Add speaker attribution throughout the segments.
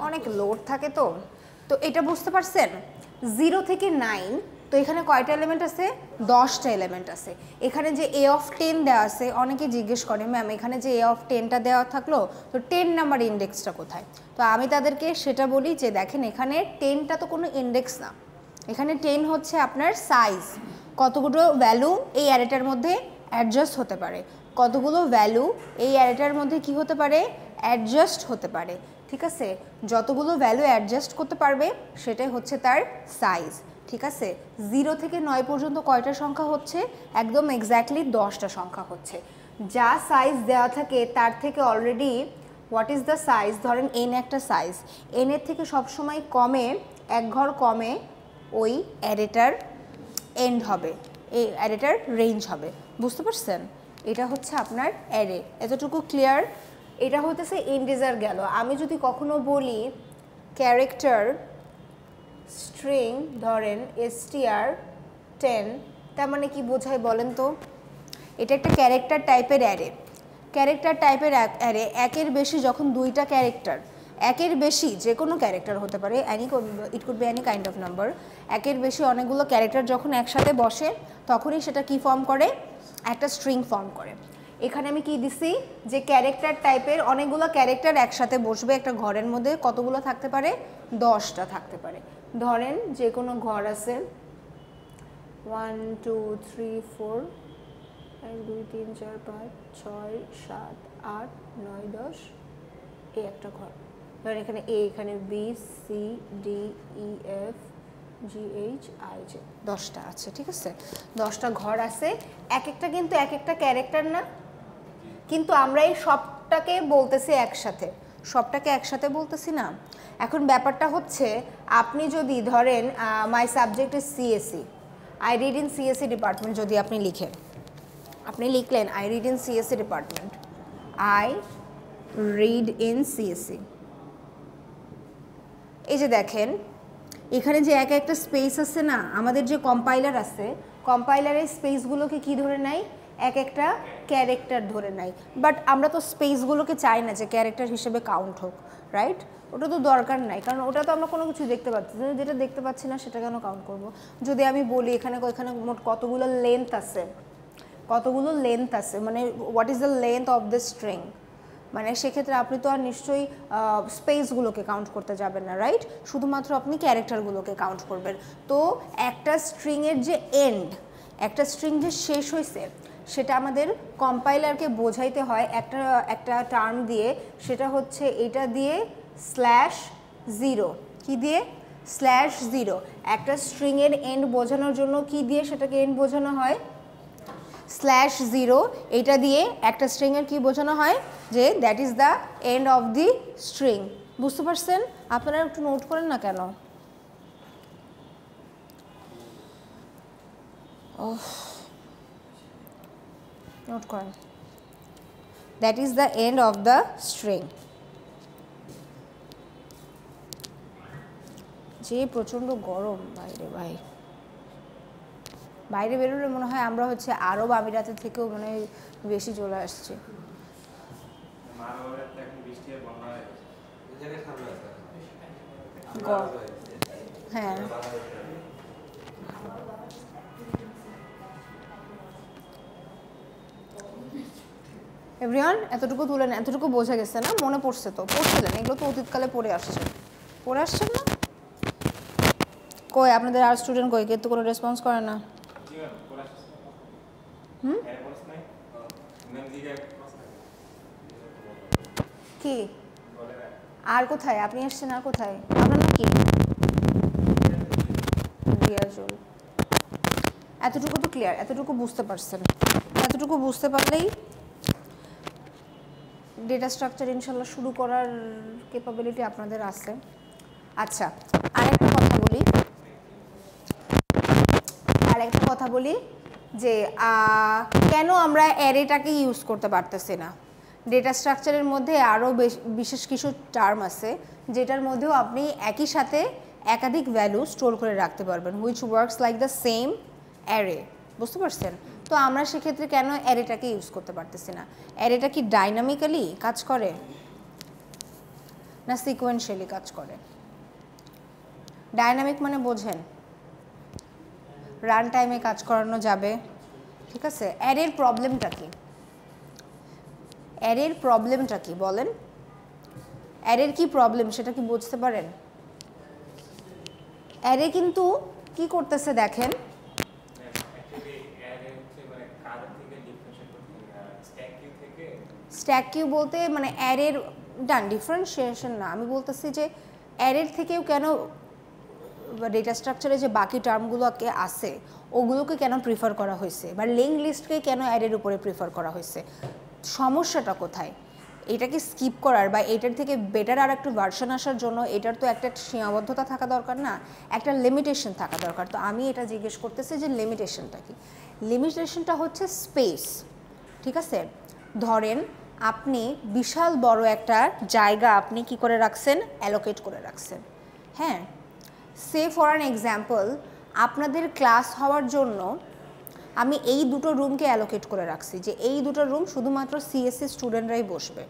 Speaker 1: অনেক লোড থাকে তো। তো এটা বুঝতে পারছেন 0 থেকে 9, তো এখানে কয়টা এলিমেন্ট আছে? 10টা এলিমেন্ট আছে। এখানে যে a of 10 দেওয়া আছে, অনেকে জিজ্ঞেস করে ম্যাম এখানে যে a of 10টা দেওয়া থাকলো তো 10 নাম্বার ইন্ডেক্সটা কোথায়? তো আমি তাদেরকে সেটা বলি যে দেখেন এখানে 10টা তো কোনো ইন্ডেক্স না, এখানে 10 হচ্ছে আপনার সাইজ, কতগুলো ভ্যালু এই অ্যারেটার মধ্যে অ্যাডজাস্ট হতে পারে, কতগুলো ভ্যালু এই অ্যারেটার মধ্যে কি হতে পারে? অ্যাডজাস্ট হতে পারে। ঠিক আছে, যতগুলো ভ্যালু অ্যাডজাস্ট করতে পারবে সেটাই হচ্ছে তার সাইজ। ঠিক আছে, 0 থেকে 9 পর্যন্ত কয়টা সংখ্যা হচ্ছে? একদম এক্স্যাক্টলি 10টা সংখ্যা হচ্ছে। যা সাইজ দেওয়া থাকে তার থেকে already what is the size, ধরেন n একটা সাইজ, n এর থেকে সবসময় কমে, এক ঘর কমে ওই অ্যারেটার এন্ড হবে, এই অ্যারেটার রেঞ্জ হবে। বুঝতে পারছেন? এটা হচ্ছে আপনার অ্যারে। এতটুকু ক্লিয়ার? এটা হতেছে ইন্টিজার গেল। আমি যদি কখনো বলি ক্যারেক্টার স্ট্রিং, ধরেন str10, তার মানে কি বোঝায় বলেন তো? এটা একটা ক্যারেক্টার টাইপের অ্যারে। ক্যারেক্টার টাইপের অ্যারে, একের বেশি যখন দুইটা ক্যারেক্টার, একের বেশি যে কোনো ক্যারেক্টার হতে পারে, it could be any kind of number, একের বেশি অনেকগুলো ক্যারেক্টার যখন একসাথে বসে তখনই সেটা কি ফর্ম করে? একটা স্ট্রিং ফর্ম করে। এখানে আমি কি দিছি যে ক্যারেক্টার টাইপের অনেকগুলো ক্যারেক্টার একসাথে বসবে একটা ঘরের মধ্যে, কতগুলো থাকতে পারে? 10টা থাকতে পারে। ধরেন যে কোনো ঘর আছে 1 2 3 4 1 2 3 4 5 6 7 8 9 10, এই একটা ঘর। ধরেন এখানে এ, এখানে B C D E F G H I J, 10টা আছে। ঠিক আছে, 10টা ঘর আছে, এক একটা কিন্তু এক একটা ক্যারেক্টার না, কিন্তু আমরা এই সবটাকে বলতেছি একসাথে, সবটাকে একসাথে বলতেছি না। এখন ব্যাপারটা হচ্ছে আপনি যদি ধরেন my subject is CSC, I read in CSC department, যদি আপনি লিখেন, আপনি লিখলেন I read in CSC department, I read in CSC. এই যে দেখেন এখানে যে এক একটা স্পেস আছে না, আমাদের যে কম্পাইলার আছে, কম্পাইলারের স্পেসগুলোকে কি ধরে নেয়? এক একটা ক্যারেক্টার ধরে নেয়। বাট আমরা তো স্পেসগুলোকে চাই না যে ক্যারেক্টার হিসেবে কাউন্ট হোক, রাইট? ওটা তো দরকার নাই, কারণ ওটা তো আমরা কোনো কিছু দেখতে পাচ্ছি না, যেটা দেখতে পাচ্ছি না সেটা কেন কাউন্ট করব? যদি আমি বলি এখানে মোট কতগুলো লেন্থ আছে, কতগুলো লেন্থ আছে, মানে what is the length of the string, মানে সেক্ষেত্রে আপনি তো আর নিশ্চয়ই স্পেসগুলোকে কাউন্ট করতে যাবেন না, রাইট? শুধুমাত্র আপনি ক্যারেক্টারগুলোকে কাউন্ট করবেন। তো একটা স্ট্রিংয়ের যে এন্ড, একটা স্ট্রিং যে শেষ হয়েছে, সেটা আমাদের কম্পাইলারকে বোঝাইতে হয় একটা টার্ম দিয়ে, সেটা হচ্ছে এটা দিয়ে /0। কি দিয়ে? /0। একটা স্ট্রিংয়ের এন্ড বোঝানোর জন্য কি দিয়ে সেটাকে এন্ড বোঝানো হয়? /0। এটা দিয়ে একটা স্ট্রিংয়ের কি বোঝানো হয়? যে that is the end of the string. বুঝতে পারছেন? আপনারা একটু নোট করেন না কেন? নোট করেন, that is the end of the string. যে প্রচণ্ড গরম বাইরে, বাইরে বেরোলে মনে হয় আমরা হচ্ছে আরব আমিরাতের থেকেও মনে হয় বেশি চলে আসছে। হ্যাঁ, এভরিওয়ান এতটুকু তুলেন, এতটুকু বোঝা গেছে না? মনে পড়ছে তো? পড়ছিলেন, এগুলো তো অতীতকালে পড়ে আসছেন না? কই আপনাদের আর স্টুডেন্ট কই? কেউ তো কোনো রেসপন্স করে না। কি আর কোথায় আপনি এসছেন? আর কোথায়? আপনার নাম কি? রিয়াজুল। এতটুকু তো ক্লিয়ার, এতটুকু বুঝতে পারছেন। এতটুকু বুঝতে পারলেই ডেটা স্ট্রাকচার ইনশাল্লাহ শুরু করার ক্যাপাবিলিটি আপনাদের আছে। আচ্ছা, আরেকটা কথা বলি যে কেন আমরা অ্যারেটাকে ইউজ করতে পারতেছি না? ডেটা স্ট্রাকচারের মধ্যে আরও বিশেষ কিছু টার্ম আছে যেটার মধ্যেও আপনি একই সাথে একাধিক ভ্যালু স্টোর করে রাখতে পারবেন, which works like the same array. বুঝতে পারছেন? তো আমরা সেক্ষেত্রে কেন অ্যারেটাকে ইউজ করতে পারতেছি না? অ্যারেটা কি ডাইনামিক্যালি কাজ করে? না সিকোয়েন্সিয়ালি কাজ করে? ডাইনামিক মানে বোঝেন, রান টাইমে কাজ করানো যাবে, ঠিক আছে? অ্যারের প্রবলেমটা কি? অ্যারের প্রবলেমটা কি বলেন? অ্যারের কি প্রবলেম সেটা কি বুঝতে পারেন? অ্যারে কিন্তু কি করতেছে দেখেন, স্ট্যাক কিউ বলতে মানে অ্যারের ডান ডিফারেন্সিয়েশন না, আমি বলতেছি যে অ্যারের থেকেও কেন ডেটা স্ট্রাকচারে যে বাকি টার্মগুলোকে আছে ওগুলোকে কেন প্রিফার করা হয়েছে, বা লিঙ্ক লিস্টকে কেন অ্যারের উপরে প্রিফার করা হয়েছে, সমস্যাটা কোথায়? এটাকে স্কিপ করার বা এটার থেকে বেটার আর একটু ভার্সন আসার জন্য এটার তো একটা সীমাবদ্ধতা থাকা দরকার না, একটা লিমিটেশন থাকা দরকার। তো আমি এটা জিজ্ঞেস করতেছি যে লিমিটেশনটা কি? লিমিটেশনটা হচ্ছে স্পেস, ঠিক আছে? ধরেন আপনি বিশাল বড় একটা জায়গা আপনি কি করে রাখছেন, অ্যালোকেট করে রাখছেন, হ্যাঁ? সে ফর অ্যান এক্সাম্পল আপনাদের ক্লাস হওয়ার জন্য আমি এই দুটো রুমকে অ্যালোকেট করে রাখছি যে এই দুটো রুম শুধুমাত্র সিএসসি স্টুডেন্টরাই বসবে,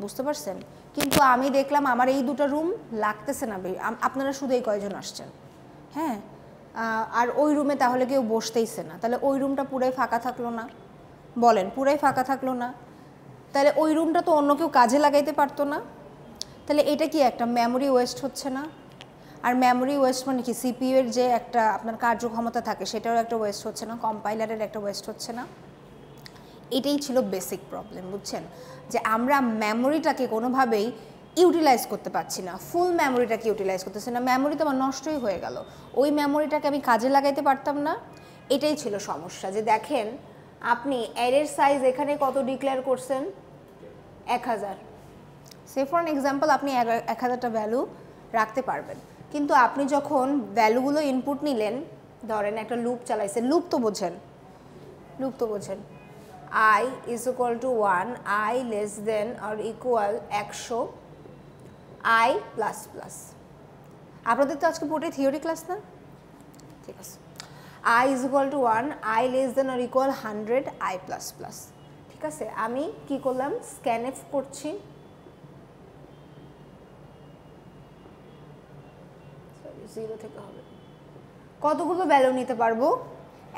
Speaker 1: বুঝতে পারছেন? কিন্তু আমি দেখলাম আমার এই দুটো রুম লাগতেছে না, আপনারা শুধু এই কয়জন আসছেন, হ্যাঁ? আর ওই রুমে তাহলে কেউ বসতেইছে না, তাহলে ওই রুমটা পুরাই ফাঁকা থাকলো না? বলেন, পুরাই ফাঁকা থাকলো না? তাহলে ওই রুমটা তো অন্য কেউ কাজে লাগাইতে পারতো না? তাহলে এটা কি একটা মেমোরি ওয়েস্ট হচ্ছে না? আর মেমোরি ওয়েস্ট মানে কি, সিপিইউ এর যে একটা আপনার কার্যক্ষমতা থাকে সেটারও একটা ওয়েস্ট হচ্ছে না, কম্পাইলারের একটা ওয়েস্ট হচ্ছে না? এটাই ছিল বেসিক প্রবলেম, বুঝছেন? যে আমরা মেমোরিটাকে কোনোভাবেই ইউটিলাইজ করতে পারছি না, ফুল মেমোরিটাকে ইউটিলাইজ করতেছি না, মেমোরি তো আমার নষ্টই হয়ে গেল, ওই মেমোরিটাকে আমি কাজে লাগাইতে পারতাম না। এটাই ছিল সমস্যা। যে দেখেন আপনি অ্যারের সাইজ এখানে কত ডিক্লেয়ার করছেন, 1000, সে ফর অ্যান এক্সাম্পল আপনি 1000টা ভ্যালু রাখতে পারবেন, কিন্তু আপনি যখন ভ্যালুগুলো ইনপুট নিলেন, ধরেন একটা লুপ চালাইছেন, লুপ তো বোঝেন, লুপ তো বোঝেন, i is equal to 1, i less than or equal 100, i plus plus। আপনাদের তো আজকে পুরোটাই থিওরি ক্লাস না, ঠিক আছে? i is equal to 1, i less than or equal 100, i plus plus, ঠিক আছে? আমি কি করলাম, স্ক্যানএফ করছি, জিরো থেকে হবে, কতগুলো ভ্যালু নিতে পারবো,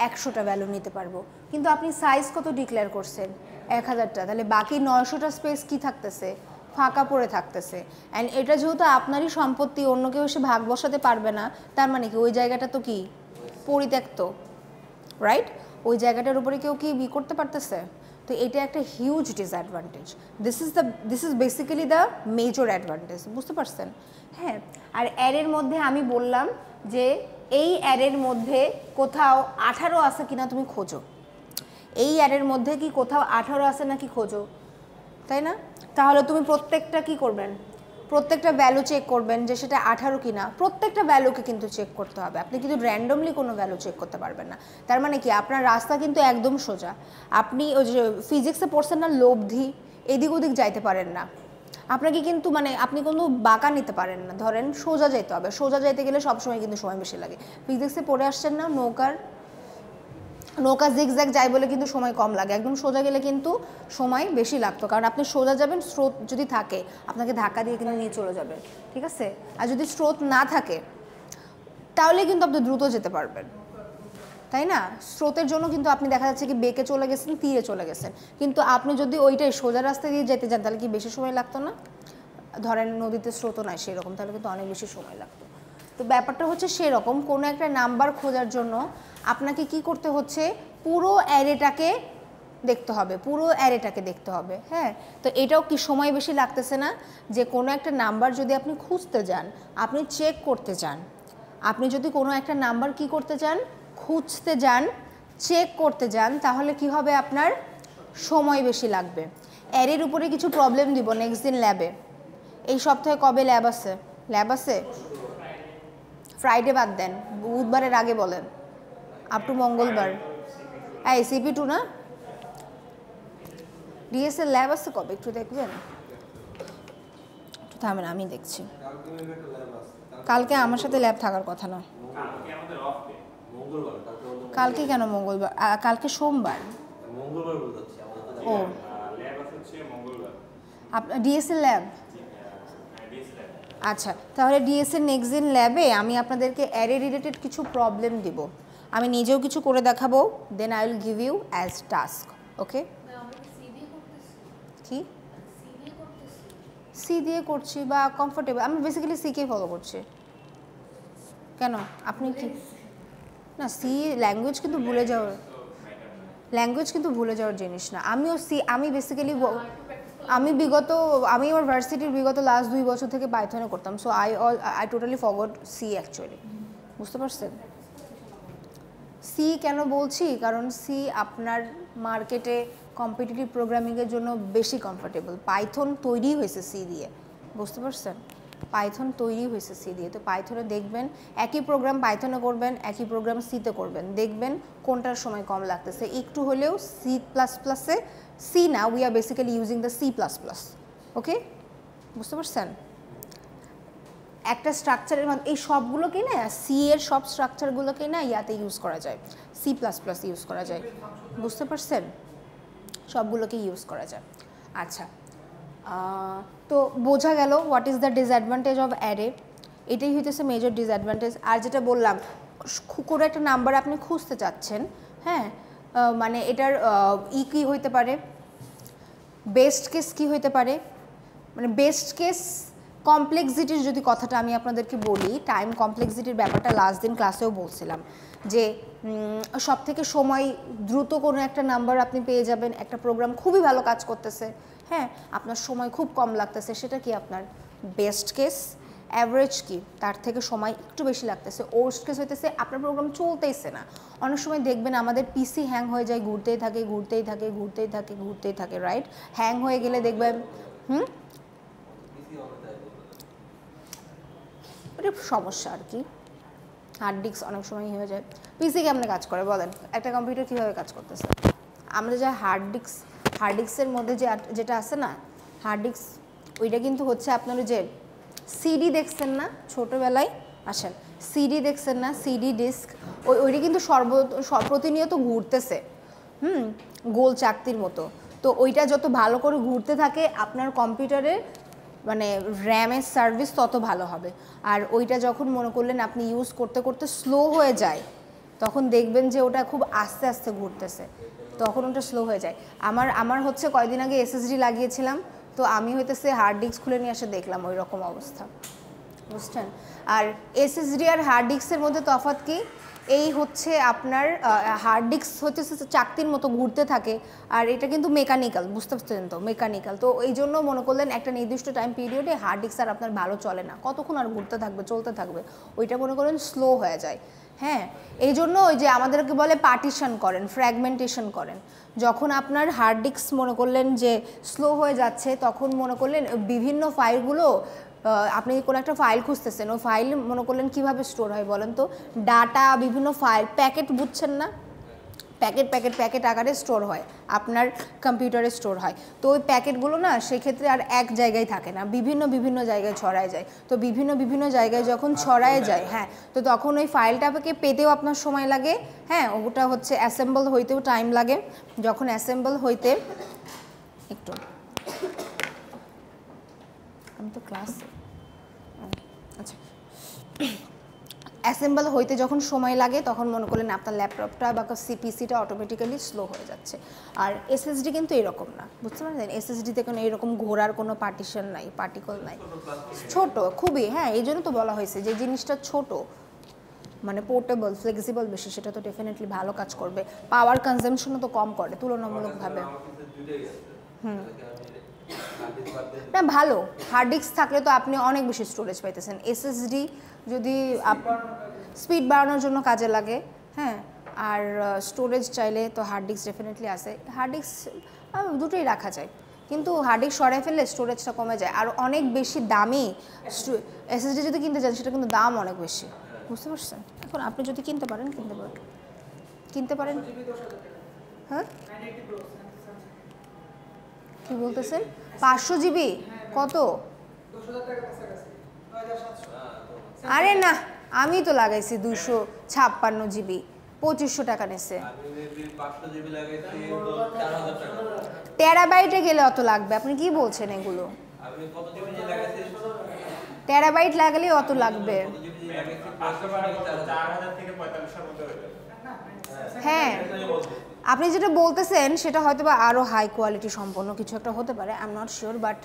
Speaker 1: 100টা ভ্যালু নিতে পারবো, কিন্তু আপনি সাইজ কত ডিক্লেয়ার করছেন, 1000টা, তাহলে বাকি 900টা স্পেস কি থাকতেছে, ফাঁকা পড়ে থাকতেছে। অ্যান্ড এটা যেহেতু আপনারই সম্পত্তি, অন্য কেউ এসে ভাগ বসাতে পারবে না, তার মানে কি ওই জায়গাটা তো কি পরিত্যক্ত, রাইট? ওই জায়গাটার উপরে কেউ কি করতে পারতেছে? তো এটা একটা huge disadvantage. This is basically the major advantage, বুঝতে পারছেন? হ্যাঁ, আর অ্যারের মধ্যে আমি বললাম যে এই অ্যারের মধ্যে কোথাও 18 আছে কিনা তুমি খোঁজো, এই অ্যারের মধ্যে কি কোথাও 18 আছে নাকি খোঁজো, তাই না? তাহলে তুমি প্রত্যেকটা কি করবেন, প্রত্যেকটা ভ্যালু চেক করবেন যে সেটা 18 কিনা, প্রত্যেকটা ভ্যালুকে কিন্তু চেক করতে হবে, আপনি কিন্তু র্যান্ডমলি কোনো ভ্যালু চেক করতে পারবেন না। তার মানে কি আপনার রাস্তা কিন্তু একদম সোজা, আপনি ওই যে ফিজিক্সে পড়ছেন না, লব্ধি, এদিক ওদিক যাইতে পারেন না, আপনাকে কিন্তু মানে আপনি কোনো বাঁকা নিতে পারেন না, ধরেন সোজা যাইতে হবে, সোজা যাইতে গেলে সবসময় কিন্তু সময় বেশি লাগে। ফিজিক্সে পড়ে আসছেন না, নৌকা জিগজ্যাগ যায় বলে কিন্তু সময় কম লাগে, একদম সোজা গেলে কিন্তু সময় বেশি লাগতো, কারণ আপনি সোজা যাবেন, স্রোত যদি থাকে আপনাকে ধাক্কা দিয়ে কিন্তু নিয়ে চলে যাবে, ঠিক আছে? আর যদি স্রোত না থাকে তাহলে কিন্তু আপনি দ্রুত যেতে পারবেন, তাই না? স্রোতের জন্য কিন্তু আপনি দেখা যাচ্ছে কি বেঁকে চলে গেছেন, তীরে চলে গেছেন, কিন্তু আপনি যদি ওইটাই সোজা রাস্তা দিয়ে যেতে চান তাহলে কি বেশি সময় লাগতো না? ধরেন নদীতে স্রোতও নাই সেরকম, তাহলে কিন্তু অনেক বেশি সময় লাগতো। তো ব্যাপারটা হচ্ছে সেরকম, কোনো একটা নাম্বার খোঁজার জন্য আপনাকে কি করতে হচ্ছে, পুরো অ্যারেটাকে দেখতে হবে, পুরো অ্যারেটাকে দেখতে হবে, হ্যাঁ? তো এটাও কি সময় বেশি লাগতেছে না? যে কোনো একটা নাম্বার যদি আপনি খুঁজতে যান, আপনি চেক করতে চান, আপনি যদি কোনো একটা নাম্বার কি করতে চান, খুঁজতে যান, চেক করতে যান, তাহলে কি হবে, আপনার সময় বেশি লাগবে। অ্যারের উপরে কিছু প্রবলেম দিব নেক্সট দিন ল্যাবে। এই সপ্তাহে কবে ল্যাব আছে? ল্যাব আছে ফ্রাইডে, বাদ দেন, বুধবারের আগে বলেন, আপ টু মঙ্গলবার। হ্যাঁ, সিপি2 না, ডিএসএল ল্যাব আছে কবে একটু দেখবেন, একটু থামেন আমি দেখছি। কালকে আমার সাথে ল্যাব থাকার কথা না, কালকে কেন মঙ্গলবার, কালকে সোমবার। ও আপনার ডিএসএল ল্যাব, আচ্ছা, তাহলে ডিএসএ নেক্সট ল্যাবে আমি আপনাদেরকে অ্যারে রিলেটেড কিছু প্রবলেম দিব, আমি নিজেও কিছু করে দেখাবো, then I will give you as task. Okay, কি সি দিয়ে করছি বা কমফোর্টেবল, আমি বেসিক্যালি সিকেই ফলো করছি। কেন আপনি কি না, সি ল্যাঙ্গুয়েজ কিন্তু ভুলে যাওয়ার, ল্যাঙ্গুয়েজ কিন্তু ভুলে যাওয়ার জিনিস না। আমিও সি, আমি বেসিক্যালি আমি আমার ভার্সিটির বিগত লাস্ট 2 বছর থেকে পাইথনে করতাম, so I totally forgot C actually, বুঝতে পারছেন? সি কেন বলছি, কারণ সি আপনার মার্কেটে কম্পিটিটিভ প্রোগ্রামিংয়ের জন্য বেশি কমফোর্টেবল। পাইথন তৈরি হয়েছে সি দিয়ে, বুঝতে পারছেন? পাইথন তৈরি হয়েছে সি দিয়ে। তো পাইথনে দেখবেন একই প্রোগ্রাম পাইথনে করবেন, একই প্রোগ্রাম সিতে করবেন, দেখবেন কোনটার সময় কম লাগতেছে। একটু হলেও সি প্লাস প্লাসে, সি না, we are basically using the C plus plus. Okay, বুঝতে পারছেন? একটা স্ট্রাকচারের মধ্যে এই সবগুলোকে না, সি এর সব স্ট্রাকচারগুলোকে না ইয়াতে ইউজ করা যায়, সি প্লাস প্লাস ইউজ করা যায়, বুঝতে পারছেন? সবগুলোকে ইউজ করা যায়। আচ্ছা, তো বোঝা গেল what is the disadvantage of array, এটাই হইতেছে মেজর ডিসঅ্যাডভান্টেজ। আর যেটা বললাম, কোনো একটা নাম্বার আপনি খুঁজতে চাচ্ছেন, হ্যাঁ, মানে এটার কী হইতে পারে, বেস্ট কেস কী হইতে পারে, মানে বেস্ট কেস কমপ্লেক্সিটির যদি কথাটা আমি আপনাদেরকে বলি, টাইম কমপ্লেক্সিটির ব্যাপারটা লাস্ট দিন ক্লাসেও বলছিলাম যে সব থেকে সময় দ্রুত কোনো একটা নাম্বার আপনি পেয়ে যাবেন, একটা প্রোগ্রাম খুবই ভালো কাজ করতেছে, হ্যাঁ, আপনার সময় খুব কম লাগতেছে, সেটা কি আপনার বেস্ট কেস। অ্যাভারেজ কি, তার থেকে সময় একটু বেশি লাগতেছে। ওর্স্ট কেস হইতেছে আপনার প্রোগ্রাম চলতেইছে না। অনেক সময় দেখবেন আমাদের পিসি হ্যাং হয়ে যায়, ঘুরতেই থাকে ঘুরতেই থাকে ঘুরতেই থাকে ঘুরতেই থাকে, রাইট? হ্যাং হয়ে গেলে দেখবেন ওটা সমস্যা আর কি, হার্ড ডিস্ক অনেক সময় হয়ে যায়। পিসি কেমনে কাজ করে বলেন, একটা কম্পিউটার কীভাবে কাজ করতেছে? আমরা যা হার্ড ডিস্কের মধ্যে যেটা আছে না, হার্ড ডিস্ক, ওইটা কিন্তু হচ্ছে আপনার যে সিডি দেখছেন না ছোটোবেলায়, আসেন সিডি দেখছেন না, সিডি ডিস্ক, ওইটা কিন্তু প্রতিনিয়ত ঘুরতেছে, গোল চাকতির মতো। তো ওইটা যত ভালো করে ঘুরতে থাকে আপনার কম্পিউটারে মানে র্যামের সার্ভিস তত ভালো হবে। আর ওইটা যখন মনে করলেন আপনি ইউজ করতে করতে স্লো হয়ে যায়, তখন দেখবেন যে ওটা খুব আস্তে আস্তে ঘুরতেছে, তখন ওটা স্লো হয়ে যায়। আমার হচ্ছে কয়দিন আগে এসএসডি লাগিয়েছিলাম, তো আমি হইতেছে হার্ড ডিস্ক খুলে নিয়ে এসে দেখলাম ওই রকম অবস্থা, বুঝছেন? আর এসএসডি আর হার্ড ডিস্কের মধ্যে তফাৎ কি, এই হচ্ছে আপনার হার্ড ডিস্ক হচ্ছে চাকতির মতো ঘুরতে থাকে, আর এটা কিন্তু মেকানিক্যাল, বুঝতে পারছেন তো, মেকানিক্যাল। তো এই জন্য মনে করলেন একটা নির্দিষ্ট টাইম পিরিয়ডে হার্ড ডিস্ক আর আপনার ভালো চলে না, কতক্ষণ আর ঘুরতে থাকবে, চলতে থাকবে, ওইটা মনে করেন স্লো হয়ে যায়। হ্যাঁ, এই জন্য ওই যে আমাদেরকে বলে পার্টিশন করেন, ফ্র্যাগমেন্টেশন করেন। যখন আপনার হার্ড ডিস্ক মনে করলেন যে স্লো হয়ে যাচ্ছে, তখন মনে করলেন বিভিন্ন ফাইলগুলো, আপনি কোনো একটা ফাইল খুঁজতেছেন, ও ফাইল মনে করলেন কীভাবে স্টোর হয় বলেন তো, ডাটা, বিভিন্ন ফাইল, প্যাকেট, বুঝছেন না, প্যাকেট প্যাকেট প্যাকেট আকারে স্টোর হয়, আপনার কম্পিউটারে স্টোর হয়। তো ওই প্যাকেটগুলো না সেক্ষেত্রে আর এক জায়গায় থাকে না, বিভিন্ন বিভিন্ন জায়গায় ছড়ায় যায়। তো বিভিন্ন বিভিন্ন জায়গায় যখন ছড়ায় যায়, হ্যাঁ, তো তখন ওই ফাইলটাকে পেতেও আপনার সময় লাগে, হ্যাঁ, ওটা হচ্ছে অ্যাসেম্বল হইতেও টাইম লাগে। যখন অ্যাসেম্বল হইতে, একটু আমি তো ক্লাসে, আচ্ছা, অ্যাসেম্বল হইতে যখন সময় লাগে তখন মনে করলেন আপনার ল্যাপটপটা বা পিসিটা অটোমেটিক্যালি স্লো হয়ে যাচ্ছে। আর এসএসডি কিন্তু এরকম না, বুঝতে পারছেন? এসএসডিতে কোনো এরকম ঘোরার কোনো পার্টিশন নাই, পার্টিকল নাই, ছোট খুবই, হ্যাঁ, এই জন্য তো বলা হয়েছে যে জিনিসটা ছোট, মানে পোর্টেবল, ফ্লেক্সিবল বেশি, সেটা তো ডেফিনেটলি ভালো কাজ করবে, পাওয়ার কনজামশনও তো কম করে তুলনামূলকভাবে। না, ভালো হার্ড ডিস্ক থাকলে তো আপনি অনেক বেশি স্টোরেজ পাইতেছেন। এসএসডি যদি স্পিড বাড়ানোর জন্য কাজে লাগে, হ্যাঁ, আর স্টোরেজ চাইলে তো হার্ড ডিস্ক ডেফিনেটলি আছে। হার্ড ডিস্ক দুটোই রাখা যায়, কিন্তু হার্ড ডিস্ক সরাই ফেললে স্টোরেজটা কমে যায়। আর অনেক বেশি দামি এসএসডি যদি কিনতে চান, সেটা কিন্তু দাম অনেক বেশি, বুঝতে পারছেন? এখন আপনি যদি কিনতে পারেন হ্যাঁ, কি বলতেছেন? 500 জিবি কত? আরে না, আমি তো লাগাইছি 256 জিবি, 2500 টাকা নিছে। টেরাবাইটে গেলে অত লাগবে, আপনি কি বলছেন এগুলো? টেরাবাইট লাগালে অত লাগবে। হ্যাঁ আপনি যেটা বলতেছেন সেটা হয়তো বা আরও হাই কোয়ালিটি সম্পন্ন কিছু একটা হতে পারে, I am not sure, but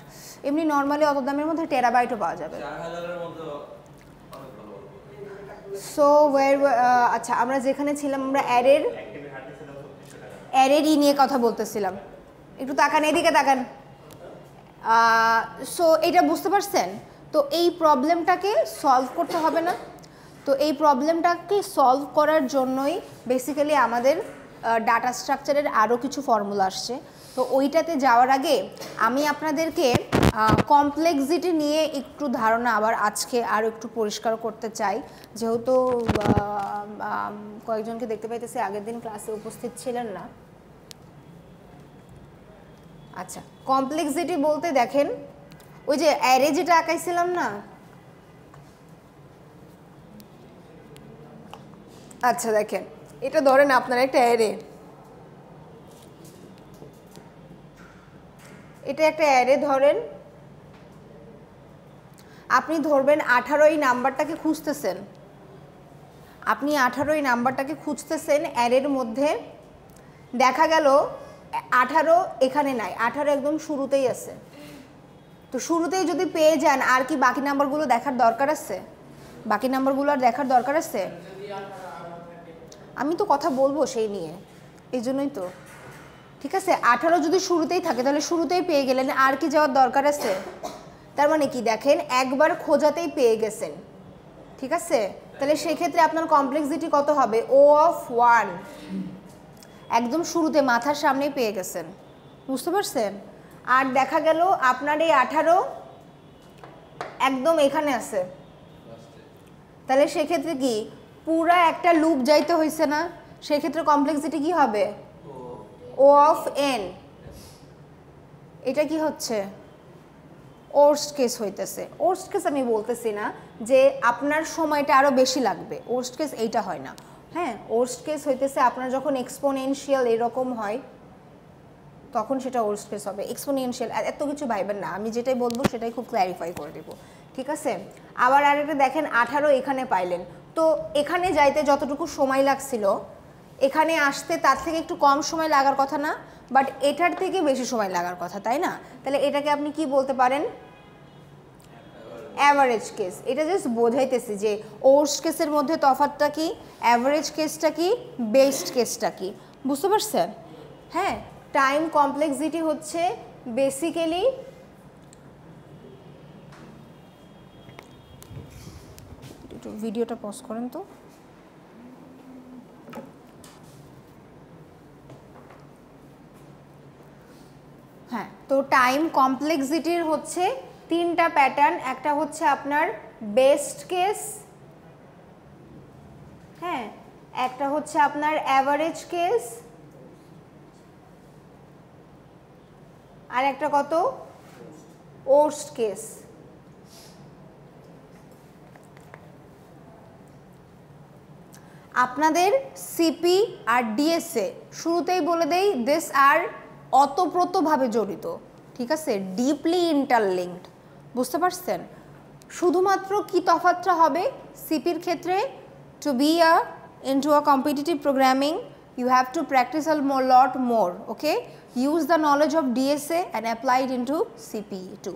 Speaker 1: এমনি নর্মালি অত দামের মধ্যে টেরাবাইটও পাওয়া যাবে। সো ওয়ার আচ্ছা আমরা যেখানে ছিলাম আমরা অ্যারের নিয়ে কথা বলতেছিলাম। একটু তাকান, এদিকে তাকান। সো এটা বুঝতে পারছেন? তো এই প্রবলেমটাকে সলভ করতে হবে না? তো এই প্রবলেমটাকে সলভ করার জন্যই বেসিক্যালি আমাদের ডাটা স্ট্রাকচারের আরও কিছু ফর্মুলা আসছে। তো ওইটাতে যাওয়ার আগে আমি আপনাদেরকে কমপ্লেক্সিটি নিয়ে একটু ধারণা আবার আজকে আরও একটু পরিষ্কার করতে চাই, যেহেতু কয়েকজনকে দেখতে পাইতেছি আগের দিন ক্লাসে উপস্থিত ছিলেন না। আচ্ছা কমপ্লেক্সিটি বলতে দেখেন ওই যে অ্যারে যেটা আঁকাইছিলাম না, আচ্ছা দেখেন এটা ধরেন আপনার একটা অ্যারে, এটা একটা অ্যারে ধরেন, আপনি ধরবেন 18 এই নাম্বারটাকে খুঁজতেছেন, আপনি 18 এই নাম্বারটাকে খুঁজতেছেন অ্যারের মধ্যে, দেখা গেল 18 এখানে নাই, 18 একদম শুরুতেই আছে। তো শুরুতেই যদি পেয়ে যান আর কি বাকি নাম্বারগুলো দেখার দরকার আছে? বাকি নাম্বারগুলো আর দেখার দরকার আছে? আমি তো কথা বলবো সেই নিয়ে, এই জন্যই তো। ঠিক আছে 18 যদি শুরুতেই থাকে তাহলে শুরুতেই পেয়ে গেলেন, আর কি যাওয়ার দরকার আছে? তার মানে কি দেখেন একবার খোঁজাতেই পেয়ে গেছেন। ঠিক আছে তাহলে সেক্ষেত্রে আপনার কমপ্লেক্সিটি কত হবে? ও অফ 1, একদম শুরুতে মাথার সামনেই পেয়ে গেছেন। বুঝতে পারছেন? আর দেখা গেল আপনার এই 18 একদম এখানে আছে, তাহলে সেক্ষেত্রে কি পুরা একটা লুপ যাইতে হয়েছে না? সেক্ষেত্রে কমপ্লেক্সিটি কি হবে? ও অফ এন। এটা কি হচ্ছে? ওর্স্ট কেস হইতেছে। ওর্স্ট কেস আমি বলতেছি না যে আপনার সময়টা আরও বেশি লাগবে, ওর্স্ট কেস এইটা হয় না। হ্যাঁ ওর্স্ট কেস হইতেছে আপনার যখন এক্সপোনেনশিয়াল এরকম হয় তখন সেটা ওর্স্ট কেস হবে। এক্সপোনেনশিয়াল এত কিছু ভাইবেন না, আমি যেটাই বলবো সেটাই খুব ক্ল্যারিফাই করে দেবো। ঠিক আছে আবার আরেকটা দেখেন 18 এখানে পাইলেন, তো এখানে যাইতে যতটুকু সময় লাগছিল এখানে আসতে তার থেকে একটু কম সময় লাগার কথা না? বাট এটার থেকে বেশি সময় লাগার কথা, তাই না? তাহলে এটাকে আপনি কি বলতে পারেন? Average case. এটা জাস্ট বোঝাইতেছি যে ওর্স্ট কেসের মধ্যে তফাৎটা কি, অ্যাভারেজ কেসটা কি, বেস্ট কেসটা কি। বুঝতে পারছেন? হ্যাঁ টাইম কমপ্লেক্সিটি হচ্ছে বেসিক্যালি একটু ভিডিওটা পজ করেন তো। হ্যাঁ তো টাইম কমপ্লেক্সিটির হচ্ছে তিনটা প্যাটার্ন, একটা হচ্ছে আপনার বেস্ট কেস, হ্যাঁ একটা হচ্ছে আপনার অ্যাভারেজ কেস, আর একটা কত ওর্স্ট কেস। আপনাদের সিপি আর ডিএসএ শুরুতেই বলে দেই দিস আর অতপ্রতভাবে জড়িত। ঠিক আছে ডিপলি ইন্টারলিঙ্কড। বুঝতে পারছেন? শুধুমাত্র কি তফাৎটা হবে সিপির ক্ষেত্রে? To be into a competitive programming you have to practice a lot more. Okay, use the knowledge of DSA and apply it into CP2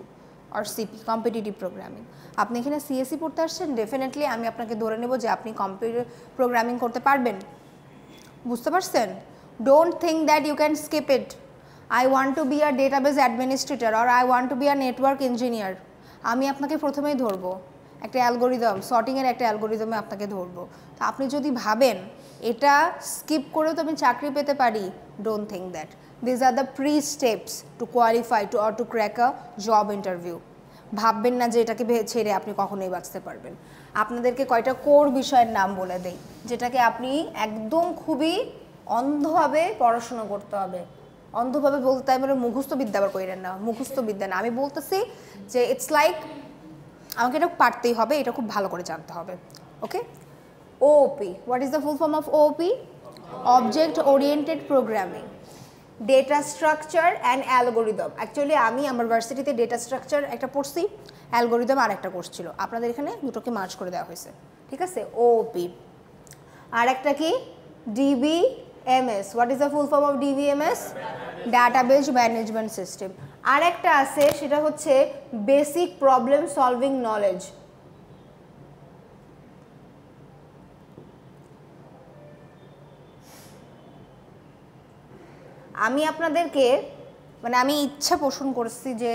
Speaker 1: or CP competitive programming. আপনি এখানে সিএসসি পড়তে আসছেন, ডেফিনেটলি আমি আপনাকে ধরে নেব যে আপনি কম্পিউটার প্রোগ্রামিং করতে পারবেন। বুঝতে পারছেন? Don't think that you can skip it. I want to be a database administrator or I want to be a network engineer. আমি আপনাকে প্রথমেই ধরবো একটা অ্যালগোরিদম, সর্টিংয়ের একটা অ্যালগোরিদমে আপনাকে ধরবো। তো আপনি যদি ভাবেন এটা স্কিপ করেও তো আমি চাকরি পেতে পারি, don't think that. This are the pre steps to qualify to or to crack a job interview. ভাববেন না যে এটাকে ছেড়ে আপনি কখনোই বাঁচতে পারবেন। আপনাদেরকে কয়টা কোর বিষয়ের নাম বলে দেই যেটাকে আপনি একদম খুবই অন্ধভাবে পড়াশোনা করতে হবে। অন্ধভাবে বলতে আমি মুখস্থ বিদ্যা আবার কইরেন না, মুখস্থ বিদ্যা না, আমি বলতেছি যে ইটস লাইক আমাকে এটা পারতেই হবে, এটা খুব ভালো করে জানতে হবে। Okay, OOP, what is the full form of OOP? Object oriented programming. Data structure and algorithm. Actually আমি আমার ভার্সিটিতে ডেটা স্ট্রাকচার একটা পড়ছি, অ্যালগোরিদম আর একটা কোর্স ছিল, আপনাদের এখানে দুটোকে মার্জ করে দেওয়া হয়েছে, ঠিক আছে। ওপি। আর একটা কি DBMS. What is the full form of DBMS? Database management system. আর একটা আছে সেটা হচ্ছে বেসিক প্রবলেম সলভিং নলেজ। আমি আপনাদেরকে মানে আমি ইচ্ছা পোষণ করছি যে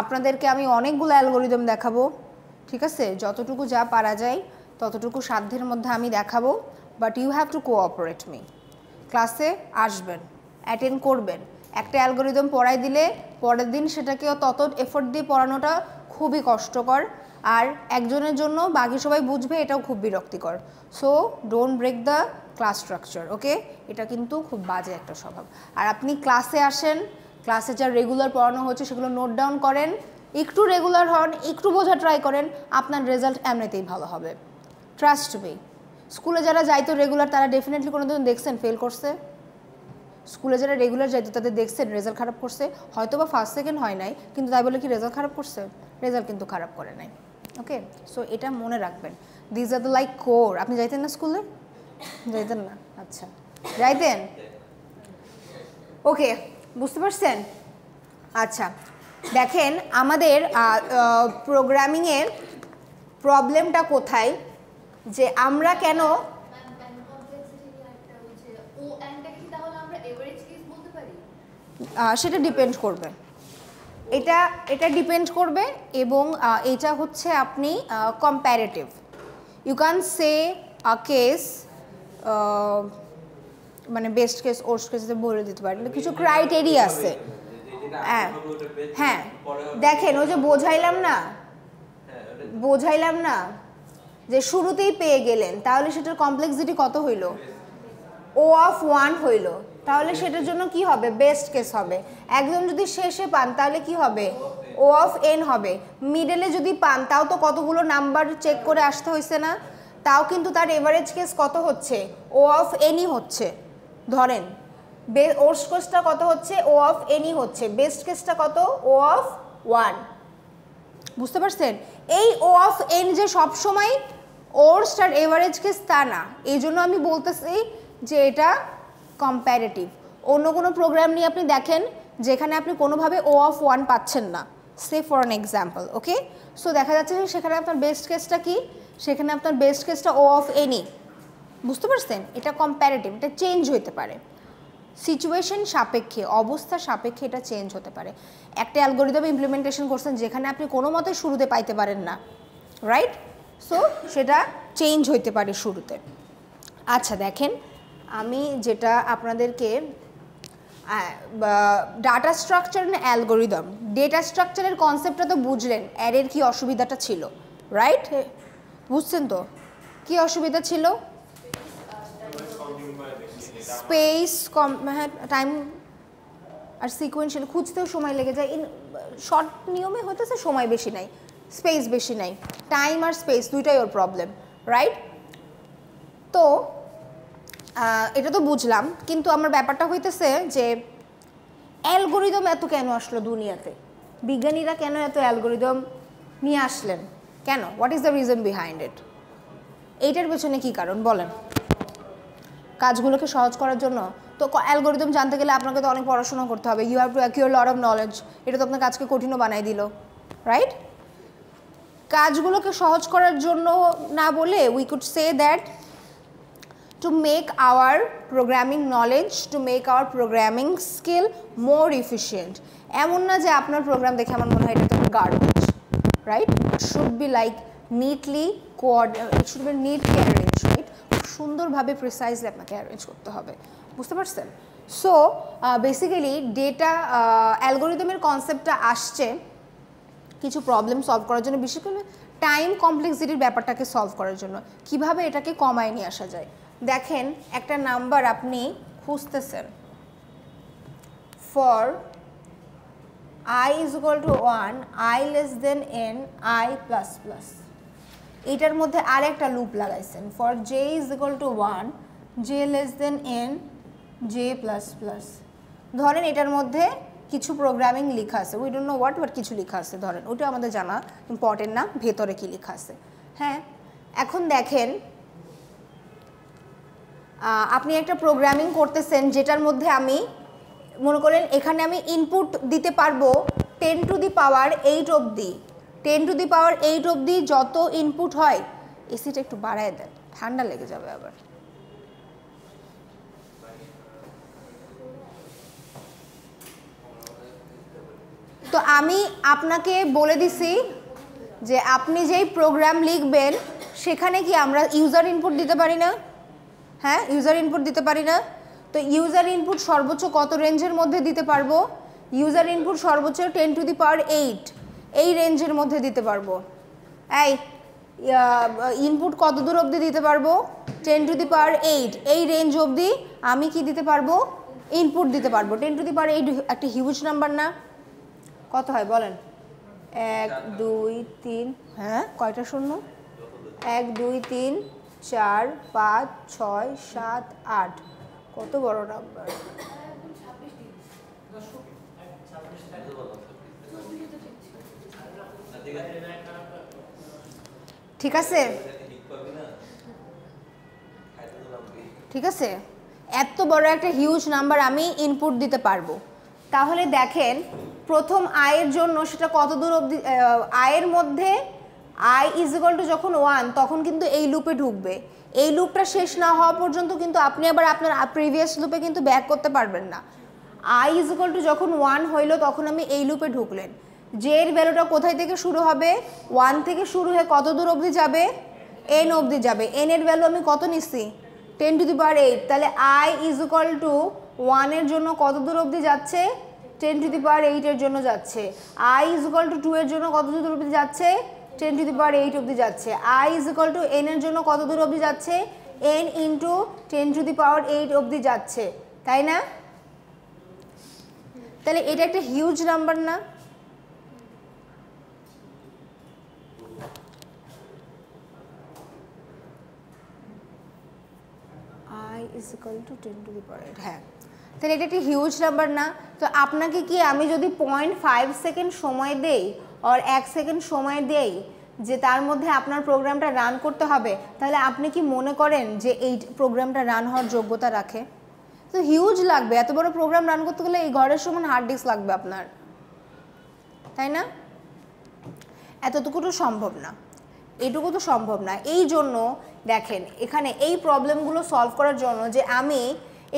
Speaker 1: আপনাদেরকে আমি অনেকগুলো অ্যালগোরিদম দেখাবো, ঠিক আছে, যতটুকু যা পারা যায় ততটুকু সাধ্যের মধ্যে আমি দেখাবো, but you have to cooperate me. ক্লাসে আসবেন, অ্যাটেন্ড করবেন, একটা অ্যালগোরিদম পড়াই দিলে পরের দিন সেটাকেও তত এফোর্ট দিয়ে পড়ানোটা খুবই কষ্টকর, আর একজনের জন্য বাকি সবাই বুঝবে এটাও খুব বিরক্তিকর। So don't break the class structure, okay? এটা কিন্তু খুব বাজে একটা স্বভাব। আর আপনি ক্লাসে আসেন, ক্লাসে যা রেগুলার পড়ানো হচ্ছে সেগুলো নোট ডাউন করেন, একটু রেগুলার হন, একটু বোঝা ট্রাই করেন, আপনার রেজাল্ট এমনিতেই ভালো হবে, ট্রাস্ট মি। স্কুলে যারা যাইতো রেগুলার তারা ডেফিনেটলি কোনো দিন দেখছেন ফেল করছে? স্কুলে যারা রেগুলার যাইতো তাদের দেখছেন রেজাল্ট খারাপ করছে? হয়তো বা ফার্স্ট সেকেন্ড হয় নাই, কিন্তু তাই বলে কি রেজাল্ট খারাপ করছে? রেজাল্ট কিন্তু খারাপ করে নাই, ওকে? সো এটা মনে রাখবেন, these are the like core. আপনি যাইতেন না স্কুলে? যাইতেন না? আচ্ছা, যাইতেন, ওকে, বুঝতে পারছেন? আচ্ছা দেখেন আমাদের প্রোগ্রামিংয়ের প্রবলেমটা কোথায়, যে আমরা কেন সেটা ডিপেন্ড করবে, এটা ডিপেন্ড করবে, এবং এটা হচ্ছে আপনি comparative. You can say a case, মানে বেস্ট কেস ওয়ার্স্ট কেস বলে দিতে পারেন, কিছু ক্রাইটেরিয়া আছে। হ্যাঁ হ্যাঁ, দেখেন ওই যে বোঝাইলাম না যে শুরুতেই পেয়ে গেলেন, তাহলে সেটার কমপ্লেক্সিটি কত হইল? ও অফ 1 হইল, তাহলে সেটার জন্য কি হবে? বেস্ট কেস হবে। একদম যদি শেষে পান তাহলে কি হবে? ও অফ n হবে। মিডলে যদি পান তাও তো কতগুলো নাম্বার চেক করে আসতে হয়েছে না? তাও কিন্তু তার এভারেজ কেস কত হচ্ছে? ও অফ nই হচ্ছে। ধরেন ওর্স্ট কেসটা কত হচ্ছে? ও অফ nই হচ্ছে। বেস্ট কেসটা কত? ও অফ 1। বুঝতে পারছেন? এই ও অফ n যে সবসময় ওর্স্ট আর এভারেজ কেস তা না, এই জন্য আমি বলতেছি যে এটা কম্প্যারেটিভ। অন্য কোনো প্রোগ্রাম নিয়ে আপনি দেখেন যেখানে আপনি কোনোভাবে ও অফ 1 পাচ্ছেন না, say for an example, okay? So দেখা যাচ্ছে যে সেখানে আপনার বেস্ট কেসটা কি? সেখানে আপনার বেস্ট কেসটা ও অফ nই। বুঝতে পারছেন? এটা কম্প্যারেটিভ, এটা চেঞ্জ হতে পারে সিচুয়েশন সাপেক্ষে, অবস্থা সাপেক্ষে এটা চেঞ্জ হতে পারে। একটা অ্যালগোরিদম ইমপ্লিমেন্টেশন করছেন যেখানে আপনি কোনো মতে শুরুতে পাইতে পারেন না, রাইট? সো সেটা চেঞ্জ হইতে পারে শুরুতে। আচ্ছা দেখেন, আমি যেটা আপনাদেরকে ডাটা স্ট্রাকচার না অ্যালগোরিদম, ডেটা স্ট্রাকচারের কনসেপ্টটা তো বুঝলেন, অ্যারের কি অসুবিধাটা ছিল, রাইট? বুঝছেন তো কি অসুবিধা ছিল? স্পেস কম, হ্যাঁ, টাইম আর সিকোয়েন্সিয়াল খুঁজতেও সময় লেগে যায়। ইন শর্ট নিয়মে হইতেছে সময় বেশি নাই, স্পেস বেশি নাই, টাইম আর স্পেস দুইটাই ওর প্রবলেম, রাইট? তো এটা তো বুঝলাম, কিন্তু আমার ব্যাপারটা হইতেছে যে অ্যালগোরিদম এত কেন আসলো দুনিয়াতে? বিজ্ঞানীরা কেন এত অ্যালগোরিদম নিয়ে আসলেন? কেন? What is the reason behind it? এইটার পেছনে কী কারণ বলেন? কাজগুলোকে সহজ করার জন্য? তো অ্যালগোরিদম জানতে গেলে আপনাকে তো অনেক পড়াশোনা করতে হবে, you have to acquire lot of knowledge. এটা তো আপনার কাজকে কঠিনও বানাই দিল, রাইট? কাজগুলোকে সহজ করার জন্য না বলে we could say that to make our programming knowledge, to make our programming skill more efficient. এমন না যে আপনার প্রোগ্রাম দেখে আমার মনে হয় এটা তো garbage, right? It should be like neatly it should be neatly arrange, right? খুব সুন্দরভাবে প্রিসাইজলি আপনাকে অ্যারেঞ্জ করতে হবে, বুঝতে পারছেন? সো বেসিক্যালি ডেটা অ্যালগোরিদমের কনসেপ্টটা আসছে কিছু প্রবলেম সলভ করার জন্য, বিশেষ করে টাইম কমপ্লেক্সিটির ব্যাপারটাকে সলভ করার জন্য, কিভাবে এটাকে কমায় নিয়ে আসা যায়। দেখেন একটা নাম্বার আপনি খুঁজতেছেন, for i is equal to 1, i less than n, i plus plus। এটার মধ্যে আরেকটা লুপ লাগাইছেন, for j is equal to 1, j less than n, j plus plus। ধরেন এটার মধ্যে কিছু প্রোগ্রামিং লেখা আছে, we don't know what, but কিছু লেখা আছে ধরেন, ওটা আমাদের জানা ইম্পর্টেন্ট না ভেতরে কি লেখা আছে। হ্যাঁ, এখন দেখেন আপনি একটা প্রোগ্রামিং করতেছেন যেটার মধ্যে আমি মনে করেন এখানে আমি ইনপুট দিতে পারবো 10 টু দি পাওয়ার 8 অবধি, 10 টু দি পাওয়ার 8 অবধি যত ইনপুট হয়। এসিটা একটু বাড়ায় দেন, ঠান্ডা লেগে যাবে আবার। তো আমি আপনাকে বলে দিছি যে আপনি যেই প্রোগ্রাম লিখবেন সেখানে কি আমরা ইউজার ইনপুট দিতে পারি না? হ্যাঁ, ইউজার ইনপুট দিতে পারি না। তো ইউজার ইনপুট সর্বোচ্চ কত রেঞ্জের মধ্যে দিতে পারবো? ইউজার ইনপুট সর্বোচ্চ 10 টু দি পাওয়ার 8 এই রেঞ্জের মধ্যে দিতে পারবো। এই ইনপুট কত দূর অবধি দিতে পারবো? 10 টু দি পাওয়ার 8 এই রেঞ্জ অবধি আমি কি দিতে পারবো? ইনপুট দিতে পারবো। 10 টু দি পাওয়ার 8 একটা হিউজ নাম্বার না? কত হয় বলেন? 1 2 3, হ্যাঁ কয়টা শূন্য? 1 2 3 4 5 6 7 8, কত বড় নাম্বার। ঠিক আছে, ঠিক আছে, এত বড় একটা হিউজ নাম্বার আমি ইনপুট দিতে পারবো। তাহলে দেখেন প্রথম আয়ের জন্য সেটা কত দূর অবধি, আয়ের মধ্যে আই ইজ ইকুয়াল টু যখন 1 তখন কিন্তু এই লুপে ঢুকবে। এই লুপটা শেষ না হওয়া পর্যন্ত কিন্তু আপনি আবার আপনার প্রিভিয়াস লুপে কিন্তু ব্যাক করতে পারবেন না। আই ইজ ইকুয়াল টু যখন 1 হইলো তখন আমি এই লুপে ঢুকলেন। জে এর ভ্যালুটা কোথায় থেকে শুরু হবে? 1 থেকে শুরু হয়ে কত দূর অবধি যাবে? n অবধি যাবে। n এর ভ্যালু আমি কত নিচ্ছি? 10 টু দি পাওয়ার 8। তাহলে আই ইজ ইকুয়াল টু 1 এর জন্য কত দূর অবধি যাচ্ছে? 10 টু দি পাওয়ার 8 এর জন্য যাচ্ছে। আই ইজ ইকুয়াল টু 2 এর জন্য কত দূর অবধি যাচ্ছে? 10 টু দি পাওয়ার 8 অবধি যাচ্ছে। I is equal to n এর জন্য কত দূর অবধি যাচ্ছে? n ইন্টু 10 টু দি পাওয়ার 8 অবধি যাচ্ছে, তাই না? তাহলে এটা একটা হিউজ নাম্বার না? i is equal to 10 to the power 8, হ্যাঁ, তাহলে এটা একটা হিউজ নাম্বার না? তো আপনাকে কি আমি যদি 0.5 সেকেন্ড সময় দেই আর 1 সেকেন্ড সময় দেই যে তার মধ্যে আপনার প্রোগ্রামটা রান করতে হবে, তাহলে আপনি কি মনে করেন যে এই প্রোগ্রামটা রান হওয়ার যোগ্যতা রাখে? তো হিউজ লাগবে, এত বড় প্রোগ্রাম রান করতে গেলে এই ঘরের সমান হার্ড ডিস্ক লাগবে আপনার, তাই না? এতটুকু তো সম্ভব না, এটুকু তো সম্ভব না। এই জন্য দেখেন এখানে এই প্রবলেমগুলো সলভ করার জন্য যে আমি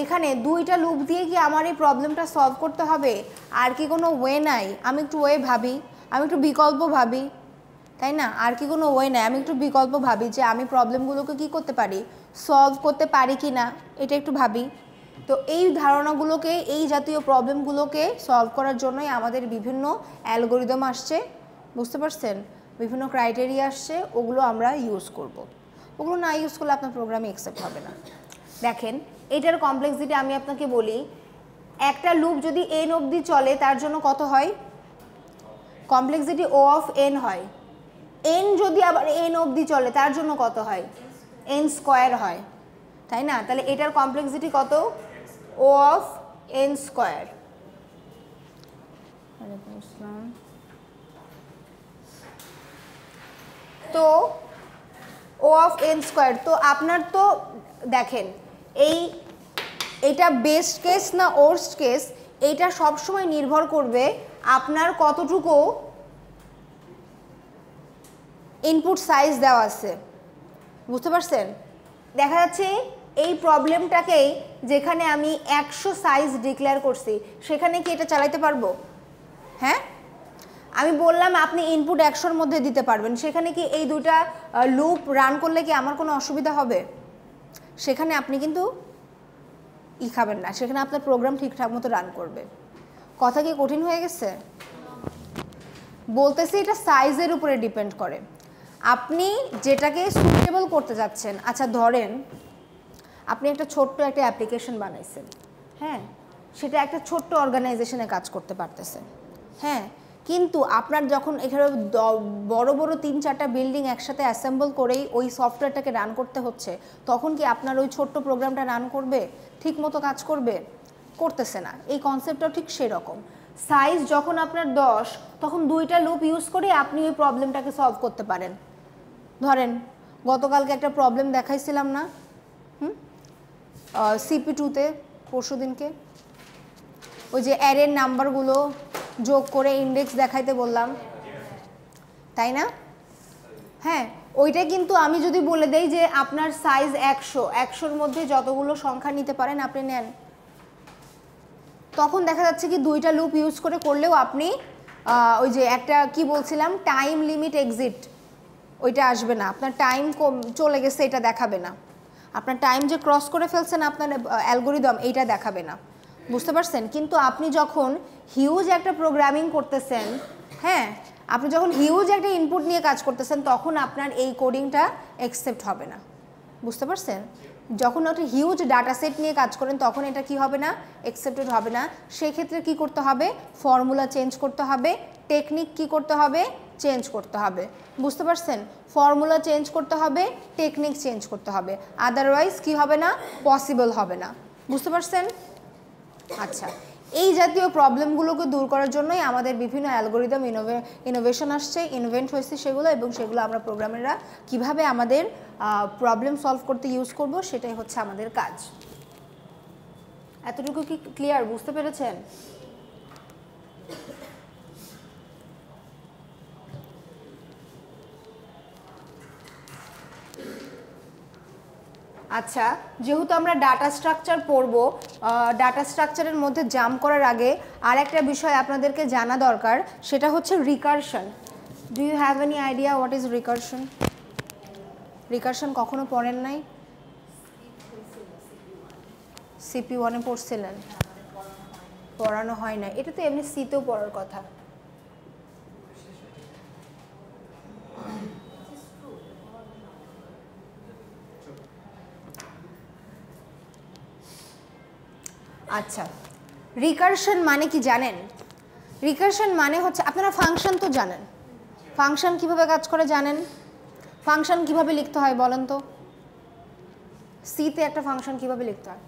Speaker 1: এখানে 2টা লুপ দিয়ে কি আমার এই প্রবলেমটা সলভ করতে হবে? আর কি কোনো ওয়ে নাই? আমি একটু ওয়ে ভাবি, আমি একটু বিকল্প ভাবি, তাই না? আর কি কোনো ওয়ে নাই? আমি একটু বিকল্প ভাবি যে আমি প্রবলেমগুলোকে কি করতে পারি, সলভ করতে পারি কি না, এটা একটু ভাবি। তো এই ধারণাগুলোকে, এই জাতীয় প্রবলেমগুলোকে সলভ করার জন্যই আমাদের বিভিন্ন অ্যালগোরিদম আসছে, বুঝতে পারছেন? বিভিন্ন ক্রাইটেরিয়া আসছে, ওগুলো আমরা ইউজ করব। ওগুলো না ইউজ করলে আপনার প্রোগ্রামে অ্যাকসেপ্ট হবে না। দেখেন এটার কমপ্লেক্সিটি আমি আপনাকে বলি, একটা লুপ যদি n অবধি চলে তার জন্য কত হয়? কমপ্লেক্সিটি O অফ n হয়। n যদি আবার n অবধি চলে তার জন্য কত হয়? n স্কোয়ার হয়, তাই না? তাহলে এটার কমপ্লেক্সিটি কত? O of n square. তো O অফ n স্কোয়ার, তো আপনার তো দেখেন এইটা বেস্ট কেস না ওর্স্ট কেস, এইটা সবসময় নির্ভর করবে আপনার কতটুকু ইনপুট সাইজ দেওয়া আছে, বুঝতে পারছেন? দেখা যাচ্ছে এই প্রবলেমটাকেই যেখানে আমি 100 সাইজ ডিক্লেয়ার করছি সেখানে কি এটা চালাতে পারবো? হ্যাঁ, আমি বললাম আপনি ইনপুট 100-র মধ্যে দিতে পারবেন, সেখানে কি এই দুটা লুপ রান করলে কি আমার কোনো অসুবিধা হবে? সেখানে আপনি কিন্তু খাবেন না, সেখানে আপনার প্রোগ্রাম ঠিকঠাক মতো রান করবে। কথা কি কঠিন হয়ে গেছে? বলতেছি এটা সাইজের উপরে ডিপেন্ড করে, আপনি যেটাকে সুইটেবল করতে যাচ্ছেন। আচ্ছা ধরেন আপনি একটা ছোট্ট একটা অ্যাপ্লিকেশন বানাইছেন, হ্যাঁ, সেটা একটা ছোট্ট অর্গানাইজেশনে কাজ করতে পারতেছেন, হ্যাঁ, কিন্তু আপনার যখন এখানে বড় বড় 3-4টা বিল্ডিং একসাথে অ্যাসেম্বল করেই ওই সফটওয়্যারটাকে রান করতে হচ্ছে, তখন কি আপনার ওই ছোট্ট প্রোগ্রামটা রান করবে? ঠিক মতো কাজ করবে? করতেছে না, এই কনসেপ্টটাও ঠিক সেরকম। সাইজ যখন আপনার 10 তখন 2টা লুপ ইউজ করে আপনি ওই প্রবলেমটাকে সলভ করতে পারেন। ধরেন গতকালকে একটা প্রবলেম দেখাইছিলাম না CP2-তে পরশু দিনকে, ওই যে অ্যারের নাম্বারগুলো যোগ করে ইন্ডেক্স দেখাইতে বললাম, তাই না? হ্যাঁ, ওইটা কিন্তু আমি যদি বলে দেই যে আপনার সাইজ 100-100-র মধ্যে যতগুলো সংখ্যা নিতে পারেন আপনি নেন, তখন দেখা যাচ্ছে কি 2টা লুপ ইউজ করে করলেও আপনি ওই যে একটা কি বলছিলাম টাইম লিমিট এক্সিট, ওইটা আসবে না, আপনার টাইম চলে গেছে এটা দেখাবে না, আপনার টাইম যে ক্রস করে ফেলছেন আপনার অ্যালগোরিদম এইটা দেখাবে না, বুঝতে পারছেন? কিন্তু আপনি যখন হিউজ একটা প্রোগ্রামিং করতেছেন, হ্যাঁ, আপনি যখন হিউজ একটা ইনপুট নিয়ে কাজ করতেছেন তখন আপনার এই কোডিংটা অ্যাকসেপ্ট হবে না, বুঝতে পারছেন? যখন একটা হিউজ ডাটা সেট নিয়ে কাজ করেন তখন এটা কি হবে না, অ্যাকসেপ্টেড হবে না। সেই ক্ষেত্রে কি করতে হবে, ফর্মুলা চেঞ্জ করতে হবে, টেকনিক কি করতে হবে, চেঞ্জ করতে হবে, বুঝতে পারছেন? ফর্মুলা চেঞ্জ করতে হবে, টেকনিক চেঞ্জ করতে হবে, আদারওয়াইজ কি হবে না, পসিবল হবে না, বুঝতে পারছেন? আচ্ছা, এই জাতীয় প্রবলেমগুলোকে দূর করার জন্যই আমাদের বিভিন্ন অ্যালগোরিদম ইনোভেশন আসছে, ইনভেন্ট হয়েছে সেগুলো, এবং সেগুলো আমরা প্রোগ্রামাররা কিভাবে আমাদের প্রবলেম সলভ করতে ইউজ করব সেটাই হচ্ছে আমাদের কাজ। এতটুকু কি ক্লিয়ার, বুঝতে পেরেছেন? আচ্ছা, যেহেতু আমরা ডাটা স্ট্রাকচার পড়ব, ডাটা স্ট্রাকচারের মধ্যে জাম্প করার আগে আর একটা বিষয় আপনাদেরকে জানা দরকার, সেটা হচ্ছে recursion. Do you have any idea what is recursion? Recursion কখনো পড়েন নাই? CP1-এ পড়ছিলেন? পড়ানো হয় না, এটা তো এমনি সিতেও পড়ার কথা। আচ্ছা, রিকারশন মানে কি জানেন? রিকারশন মানে হচ্ছে, আপনারা ফাংশন তো জানেন, ফাংশন কিভাবে কাজ করে জানেন? ফাংশন কিভাবে লিখতে হয় বলেন তো? সিতে একটা ফাংশন কিভাবে লিখতে হয়?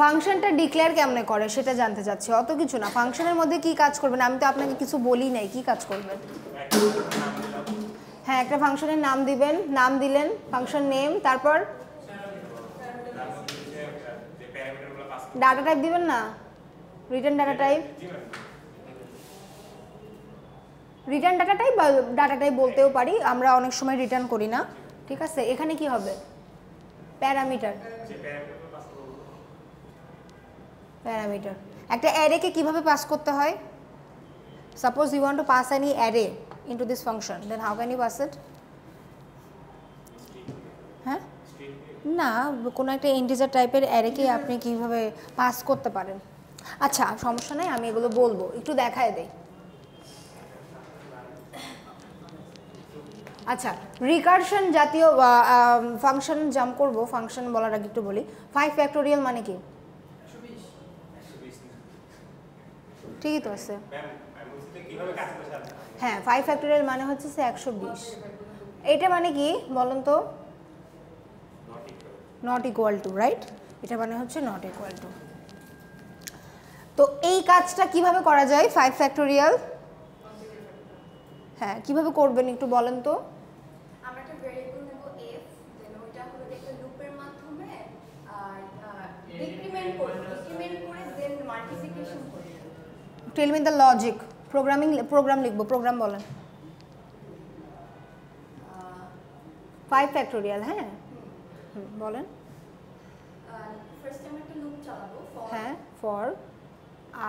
Speaker 1: ফাংশনটা ডিক্লেয়ার কেমনে করে সেটা জানতে চাচ্ছি, অত কিছু না। ফাংশনের মধ্যে কি কাজ করবেন, আমি তো আপনাকে কিছু বলি নাই, কি কাজ করবেন? হ্যাঁ, একটা ফাংশনের নাম দিবেন, নাম দিলেন, ফাংশন নেম, তারপর ডাটা টাইপ দিবেন না, return data type, return data type বা ডাটা টাইপ বলতেও পারি, আমরা অনেক সময় রিটার্ন করি না, ঠিক আছে? এখানে কি হবে, প্যারামিটার। প্যারামিটার একটা অ্যারেকে কিভাবে পাস করতে হয়? Suppose you want to pass any array into this function, then how can you pass it? হ্যাঁ, না, কোনো একটা ইন্টিজার টাইপের অ্যারেকে আপনি কিভাবে পাস করতে পারেন? আচ্ছা, সমস্যা নেই, আমি এগুলো বলবো, একটু দেখায় দেই। আচ্ছা, রিকারশন জাতীয় ফাংশন জাম্প করব, ফাংশন বলার আগে একটু বলি, 5 ফ্যাক্টোরিয়াল মানে কি? ঠিকই তো আছে। হ্যাঁ, 5 ফ্যাক্টোরিয়াল মানে হচ্ছে 120। এটা মানে কি বলেন তো? Not equal to, right? এটা মানে হচ্ছে নট ইকুয়াল টু। তো এই কাজটা কিভাবে করা যায় 5 ফ্যাক্টোরিয়াল? হ্যাঁ, কিভাবে করবেন একটু বলেন তো?
Speaker 2: আমরা একটা ভেরিয়েবল নেব f, দেন ওইটা হলো একটা লুপের মাধ্যমে ডিক্রিমেন্ট করে দেন মাল্টিপ্লিকেশন করব।
Speaker 1: Tell me the logic. Program লিখবো, প্রোগ্রাম বলেন। 5 ফ্যাক্টোরিয়াল, হ্যাঁ বলেন।
Speaker 2: ফার্স্ট আমরা একটা লুপ চালাবো,
Speaker 1: হ্যাঁ, for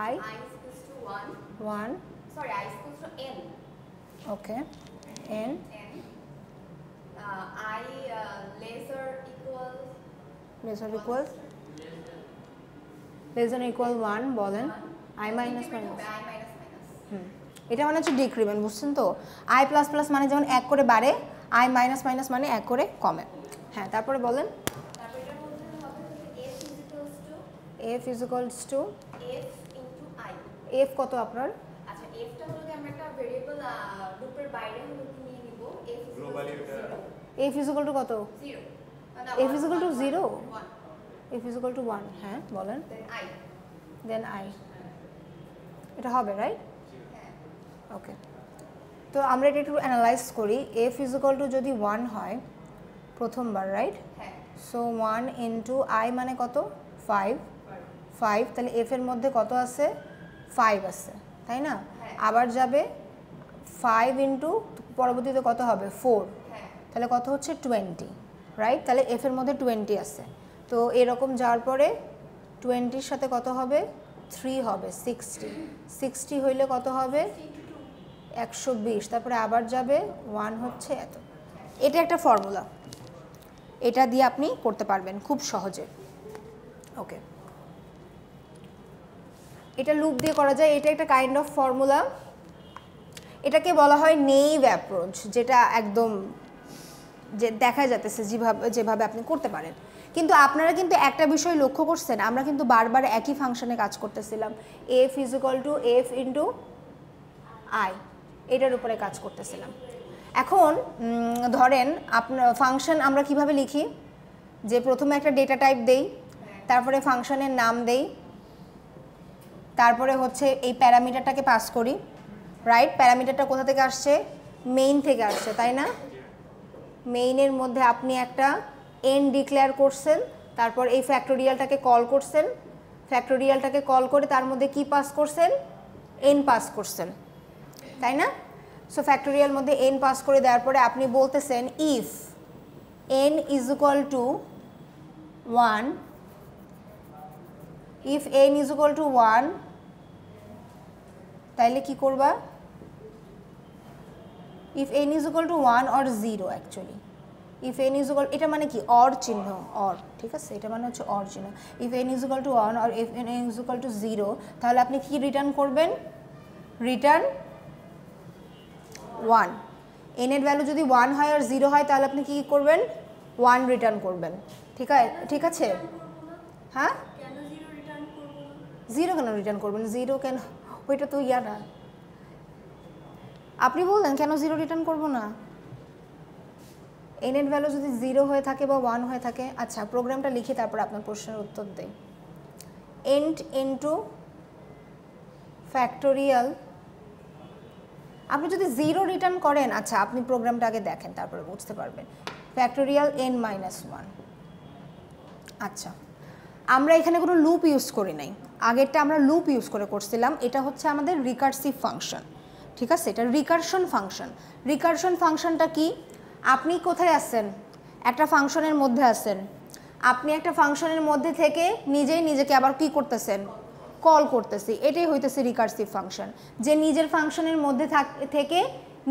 Speaker 1: i
Speaker 2: equals to
Speaker 1: 1,
Speaker 2: sorry, I equals to n.
Speaker 1: okay, n
Speaker 2: I lesser equals
Speaker 1: less than equal 1 বলেন, i minus minus, এটা মানে হচ্ছে ডিক্রিমেন্ট, বুঝছেন তো? i প্লাস প্লাস মানে যেমন 1 করে বাড়ে, i মাইনাস মাইনাস মানে 1 করে কমে। হ্যাঁ, তারপরে বলেন।
Speaker 2: তারপর এটা বলতে হবে f is equals to
Speaker 1: f is equals to
Speaker 2: f into i,
Speaker 1: F কত আপনার?
Speaker 2: আচ্ছা এফটা হলো যে আমরা একটা ভেরিয়েবল লুপের বাইরে হলো নিয়ে নিব F
Speaker 3: globally
Speaker 1: F is equal to কত?
Speaker 2: 0
Speaker 1: F is equal to 0, F is equal to 1, হ্যাঁ বলেন। দেন আই, এটা হবে রাইট? ওকে, তো আমরা এটা একটু অ্যানালাইজ করি। এফ ইজ ইকুয়াল টু যদি 1 হয় প্রথমবার, রাইট? সো 1 ইন্টু আই মানে কত? 5, তাহলে এফ এর মধ্যে কত আছে? 5 আছে, তাই না? আবার যাবে 5 ইন্টু পরবর্তীতে কত হবে? 4, তাহলে কত হচ্ছে? 20, রাইট? তাহলে এফ এর মধ্যে 20 আছে। তো এরকম যাওয়ার পরে 20-র সাথে কত হবে? 3 হবে, 60 হইলে কত হবে? 120, তারপরে আবার যাবে 1 হচ্ছে এত। এটা একটা ফর্মুলা, এটা দিয়ে আপনি করতে পারবেন খুব সহজে। ওকে, এটা লুপ দিয়ে করা যায়, এটা একটা কাইন্ড অফ ফর্মুলা। এটাকে বলা হয় নেইভ অ্যাপ্রোচ, যেটা একদম যে দেখা যাচ্ছে যেভাবে আপনি করতে পারেন। কিন্তু আপনারা কিন্তু একটা বিষয় লক্ষ্য করছেন, আমরা কিন্তু বারবার একই ফাংশনে কাজ করতেছিলাম। F is equal to F into I, এটার উপরে কাজ করতেছিলাম। এখন ধরেন আপনার ফাংশন আমরা কিভাবে লিখি, যে প্রথমে একটা ডেটা টাইপ দেই, তারপরে ফাংশনের নাম দেই, তারপরে হচ্ছে এই প্যারামিটারটাকে পাস করি, রাইট? প্যারামিটারটা কোথা থেকে আসছে? মেইন থেকে আসছে, তাই না? মেইনের মধ্যে আপনি একটা এন ডিক্লেয়ার করছেন, তারপর এই ফ্যাক্টোরিয়ালটাকে কল করছেন, ফ্যাক্টোরিয়ালটাকে কল করে তার মধ্যে কি পাস করছেন? এন পাস করছেন, তাই না? সো ফ্যাক্টোরিয়াল মধ্যে এন পাস করে দেওয়ার পরে আপনি বলতেছেন if N is equal to 1, if N is equal to 1, তাইলে কি করবা? If N is equal to 1 or 0, actually if N is equal, এটা মানে কি? অর চিহ্ন, অর, ঠিক আছে? এটা মানে হচ্ছে অর চিহ্ন। If N is equal to 1 or if N is equal to 0, তাহলে আপনি কি রিটার্ন করবেন? রিটার্ন 1। এন এর ভ্যালু যদি 1 হয় আর 0 হয়, তাহলে আপনি কি করবেন? 1 রিটার্ন করবেন, ঠিক আছে? হ্যাঁ, 0 কেন রিটার্ন করবেন? 0 কেন? ওইটা তো ইয়া না, আপনি বললেন কেন 0 রিটার্ন করবো না? এন এর ভ্যালু যদি 0 হয়ে থাকে বা 1 হয়ে থাকে, আচ্ছা প্রোগ্রামটা লিখে তারপর আপনার প্রশ্নের উত্তর দেই। এন্ড ইনটু ফ্যাক্টোরিয়াল, আপনি যদি 0 রিটার্ন করেন, আচ্ছা আপনি প্রোগ্রামটা আগে দেখেন তারপরে বুঝতে পারবেন। Factorial n minus 1। আচ্ছা, আমরা এখানে কোনো লুপ ইউজ করি নাই, আগেরটা আমরা লুপ ইউজ করে করছিলাম। এটা হচ্ছে আমাদের রিকার্সিভ ফাংশন, ঠিক আছে? এটা রিকারশন ফাংশন। রিকারশন ফাংশনটা কি? আপনি কোথায় আছেন? একটা ফাংশনের মধ্যে আছেন। আপনি একটা ফাংশনের মধ্যে থেকে নিজেই নিজেকে আবার কি করতেছেন? কল করতেছি। এটাই হইতেছে রিকারসিভ ফাংশন, যে নিজের ফাংশনের মধ্যে থেকে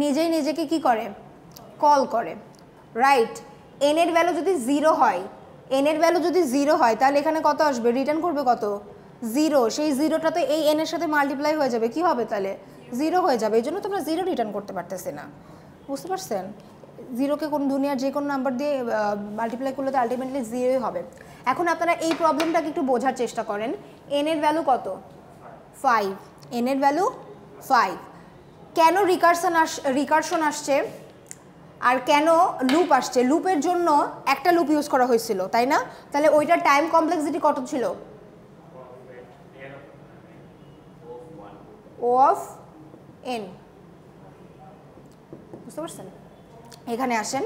Speaker 1: নিজেই নিজেকে কি করে? কল করে, রাইট? এন এর ভ্যালু যদি 0 হয়, এন এর ভ্যালু যদি 0 হয়, তাহলে এখানে কত আসবে? রিটার্ন করবে কত? 0। সেই 0টা তো এই এন এর সাথে মাল্টিপ্লাই হয়ে যাবে, কি হবে তাহলে? 0 হয়ে যাবে। এই জন্য তোমরা 0 রিটার্ন করতে পারতেছে না, বুঝতে পারছেন? 0কে কোন দুনিয়ার যে কোনো নাম্বার দিয়ে মাল্টিপ্লাই করলে তো আলটিমেটলি 0ই হবে। এখন আপনারা এই প্রবলেমটাকে একটু বোঝার চেষ্টা করেন। এন এর ভ্যালু কত? 5। এন এর ভ্যালু 5। কেন রিকারশন আসছে আর কেন লুপ আসছে? লুপের জন্য একটা লুপ ইউজ করা হয়েছিল, তাই না? তাহলে ওইটার টাইম কমপ্লেক্সিটি কত ছিল? ও অফ এন, বুঝতে পারছেন? এখানে আসেন,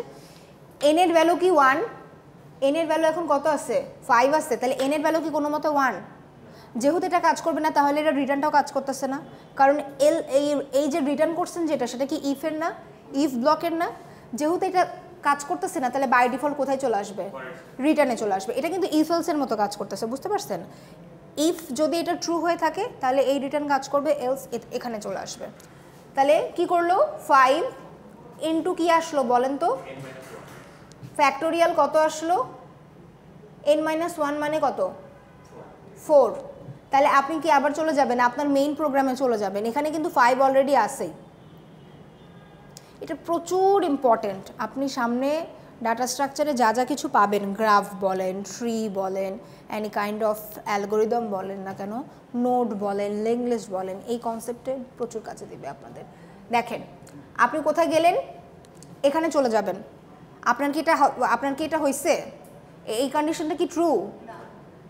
Speaker 1: এন এর ভ্যালু কি 1? এন এর ভ্যালু এখন কত আছে? 5 আছে। তাহলে এন এর ভ্যালু কি কোনো মতো 1? যেহেতু এটা কাজ করবে না, তাহলে এটা রিটার্নটাও কাজ করতেছে না, কারণ এই যে রিটার্ন করছেন যেটা, সেটা কি ইফের না? ইফ ব্লকের না? যেহেতু এটা কাজ করতেছে না, তাহলে বাই ডিফল্ট কোথায় চলে আসবে? রিটার্নে চলে আসবে। এটা কিন্তু ইফ এলসের মতো কাজ করতেছে, বুঝতে পারছেন? ইফ যদি এটা ট্রু হয়ে থাকে, তাহলে এই রিটার্ন কাজ করবে, এলস এখানে চলে আসবে। তাহলে কি করলো? 5 ইন্টু কি আসলো বলেন তো? ফ্যাক্টোরিয়াল কত আসলো? n-1 মানে কত? 4। তাহলে আপনি কি আবার চলে যাবেন আপনার মেইন প্রোগ্রামে চলে যাবেন। এখানে কিন্তু 5 অলরেডি আছেই। এটা প্রচুর ইম্পর্টেন্ট। আপনি সামনে ডাটা স্ট্রাকচারে যা যা কিছু পাবেন, গ্রাফ বলেন, ট্রি বলেন, এনি কাইন্ড অফ অ্যালগোরিদম বলেন না কেন, নোড বলেন, লিঙ্ক লিস্ট বলেন, এই কনসেপ্টে প্রচুর কাজে দেবে আপনাদের। দেখেন আপনি কোথায় গেলেন, এখানে চলে যাবেন, আপনার কি এটা হয়েছে, এই কন্ডিশনটা কি ট্রু,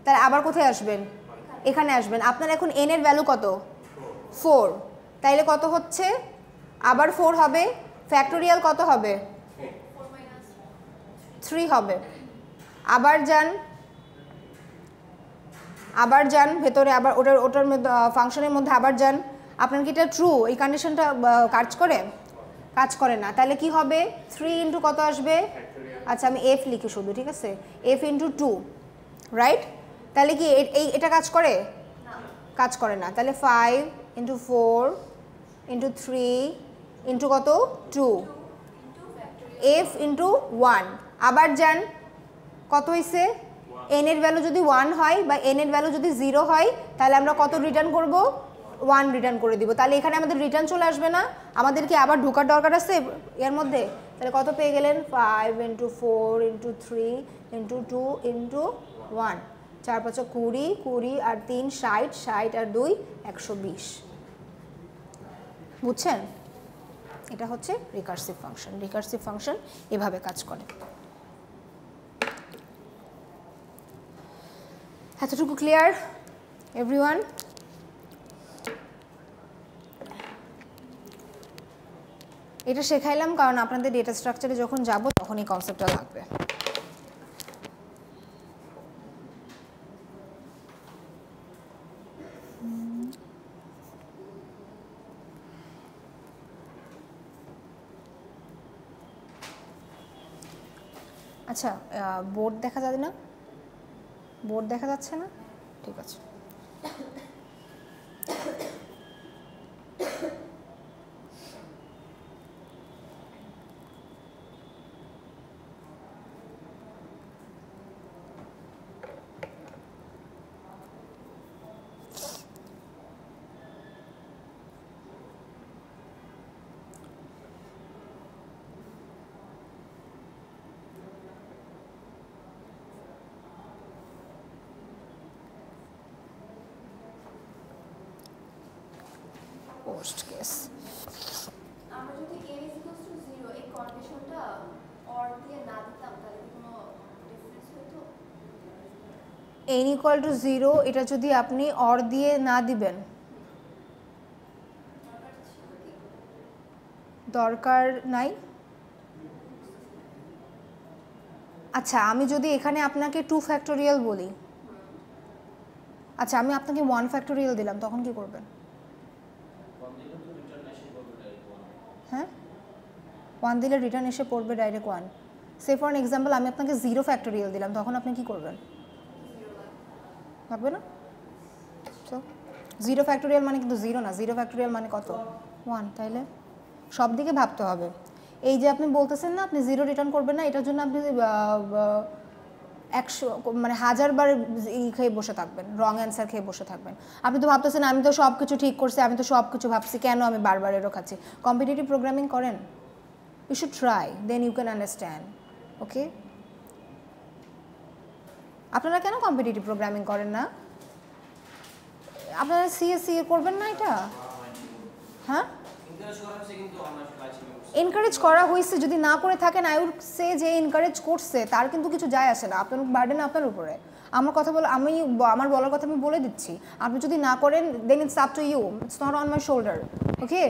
Speaker 1: তাহলে আবার কোথায় আসবেন, এখানে আসবেন। আপনার এখন n এর ভ্যালু কত, 4, তাইলে কত হচ্ছে, আবার 4 হবে, ফ্যাক্টোরিয়াল কত হবে, 3 হবে। আবার যান ভেতরে, আবার ওটার মধ্যে ফাংশনের মধ্যে আবার যান, আপনার কি এটা ট্রু, এই কন্ডিশনটা কাজ করে না, তাহলে কি হবে, 3 ইন্টু কত আসবে, আচ্ছা আমি f লিখি শুধু, ঠিক আছে, f ইন্টু 2, রাইট, তাহলে কি এটা কাজ করে না, তাহলে 5 ইন্টু 4 ইন্টু 3 ইন্টু কত 2, f ইন্টু 1, আবার যান, কত হয়েছে, n এর ভ্যালু যদি 1 হয় বা n এর ভ্যালু যদি 0 হয় তাহলে আমরা কত রিটার্ন করব, 1 রিটার্ন করে দিব, তাহলে এখানে আমাদের রিটার্ন চলে আসবে না, আমাদের কি আবার ঢোকার দরকার আছে এর মধ্যে, তাহলে কত পেয়ে গেলেন, 5 ইন্টু 4 ইন্টু 3 ইন্টু 2 ইন্টু 1, 4 5 20, 20 আর 3 60, 60 আর 2 120, বুঝছেন, এটা হচ্ছে রিকার্সিভ ফাংশন। রিকার্সিভ ফাংশন এভাবে কাজ করে। এতটুকু ক্লিয়ার এভরিওয়ান? এটা শেখাইলাম কারণ আপনাদের ডেটা স্ট্রাকচারে যখন যাব তখন এই কনসেপ্টটা লাগবে। আচ্ছা, বোর্ড দেখা যাবে না, বোর্ড দেখা যাচ্ছে না, ঠিক আছে। পোস্ট কেস
Speaker 2: আমরা যদি n = 0 এই কন্ডিশনটা অর দিয়ে না দিতাম তাহলে কি কোনো ডিফারেন্স হতো?
Speaker 1: n = 0 এটা যদি আপনি অর দিয়ে না দিবেন, দরকার নাই। আচ্ছা আমি যদি এখানে আপনাকে 2 ফ্যাক্টোরিয়াল বলি, আচ্ছা আমি আপনাকে 1 ফ্যাক্টোরিয়াল দিলাম, তখন কি করবেন? হ্যাঁ, 1 দিলে রিটার্ন এসে পড়বে direct 1। Say for an example আমি আপনাকে 0 ফ্যাক্টোরিয়াল দিলাম, তখন আপনি কি করবেন? লাগবে না? সো 0 ফ্যাক্টোরিয়াল মানে কিন্তু 0 না, 0 ফ্যাক্টোরিয়াল মানে কত, 1, তাইলে সব দিকে ভাবতে হবে। এই যে আপনি বলতেছেন না আপনি 0 রিটার্ন করবেন না, এটার জন্য আপনি 100 মানে 1000 বার খেয়ে বসে থাকবেন, রং অ্যান্সার খেয়ে বসে থাকবেন। আপনি তো ভাবতেছেন আমি তো সব কিছু ঠিক করছি, আমি তো সব কিছু ভাবছি, কেন আমি বারবার এরও খাচ্ছি। কম্পিটিটিভ প্রোগ্রামিং করেন, you should try, then you can understand. Okay, আপনারা কেন কম্পিটিটিভ প্রোগ্রামিং করেন না? আপনারা সিএসসি করবেন না এটা? হ্যাঁ, এনকারেজ করা হয়েছে, যদি না করে থাকেন আই উড সে যে এনকারেজ করছে তার কিন্তু কিছু যায় আসে না, আপনার বার্ডেন আপনার উপরে। আমার কথা বলে আমার বলার কথা আমি বলে দিচ্ছি, আপনি যদি না করেন then it's up to you, it's not on my shoulder. Okay,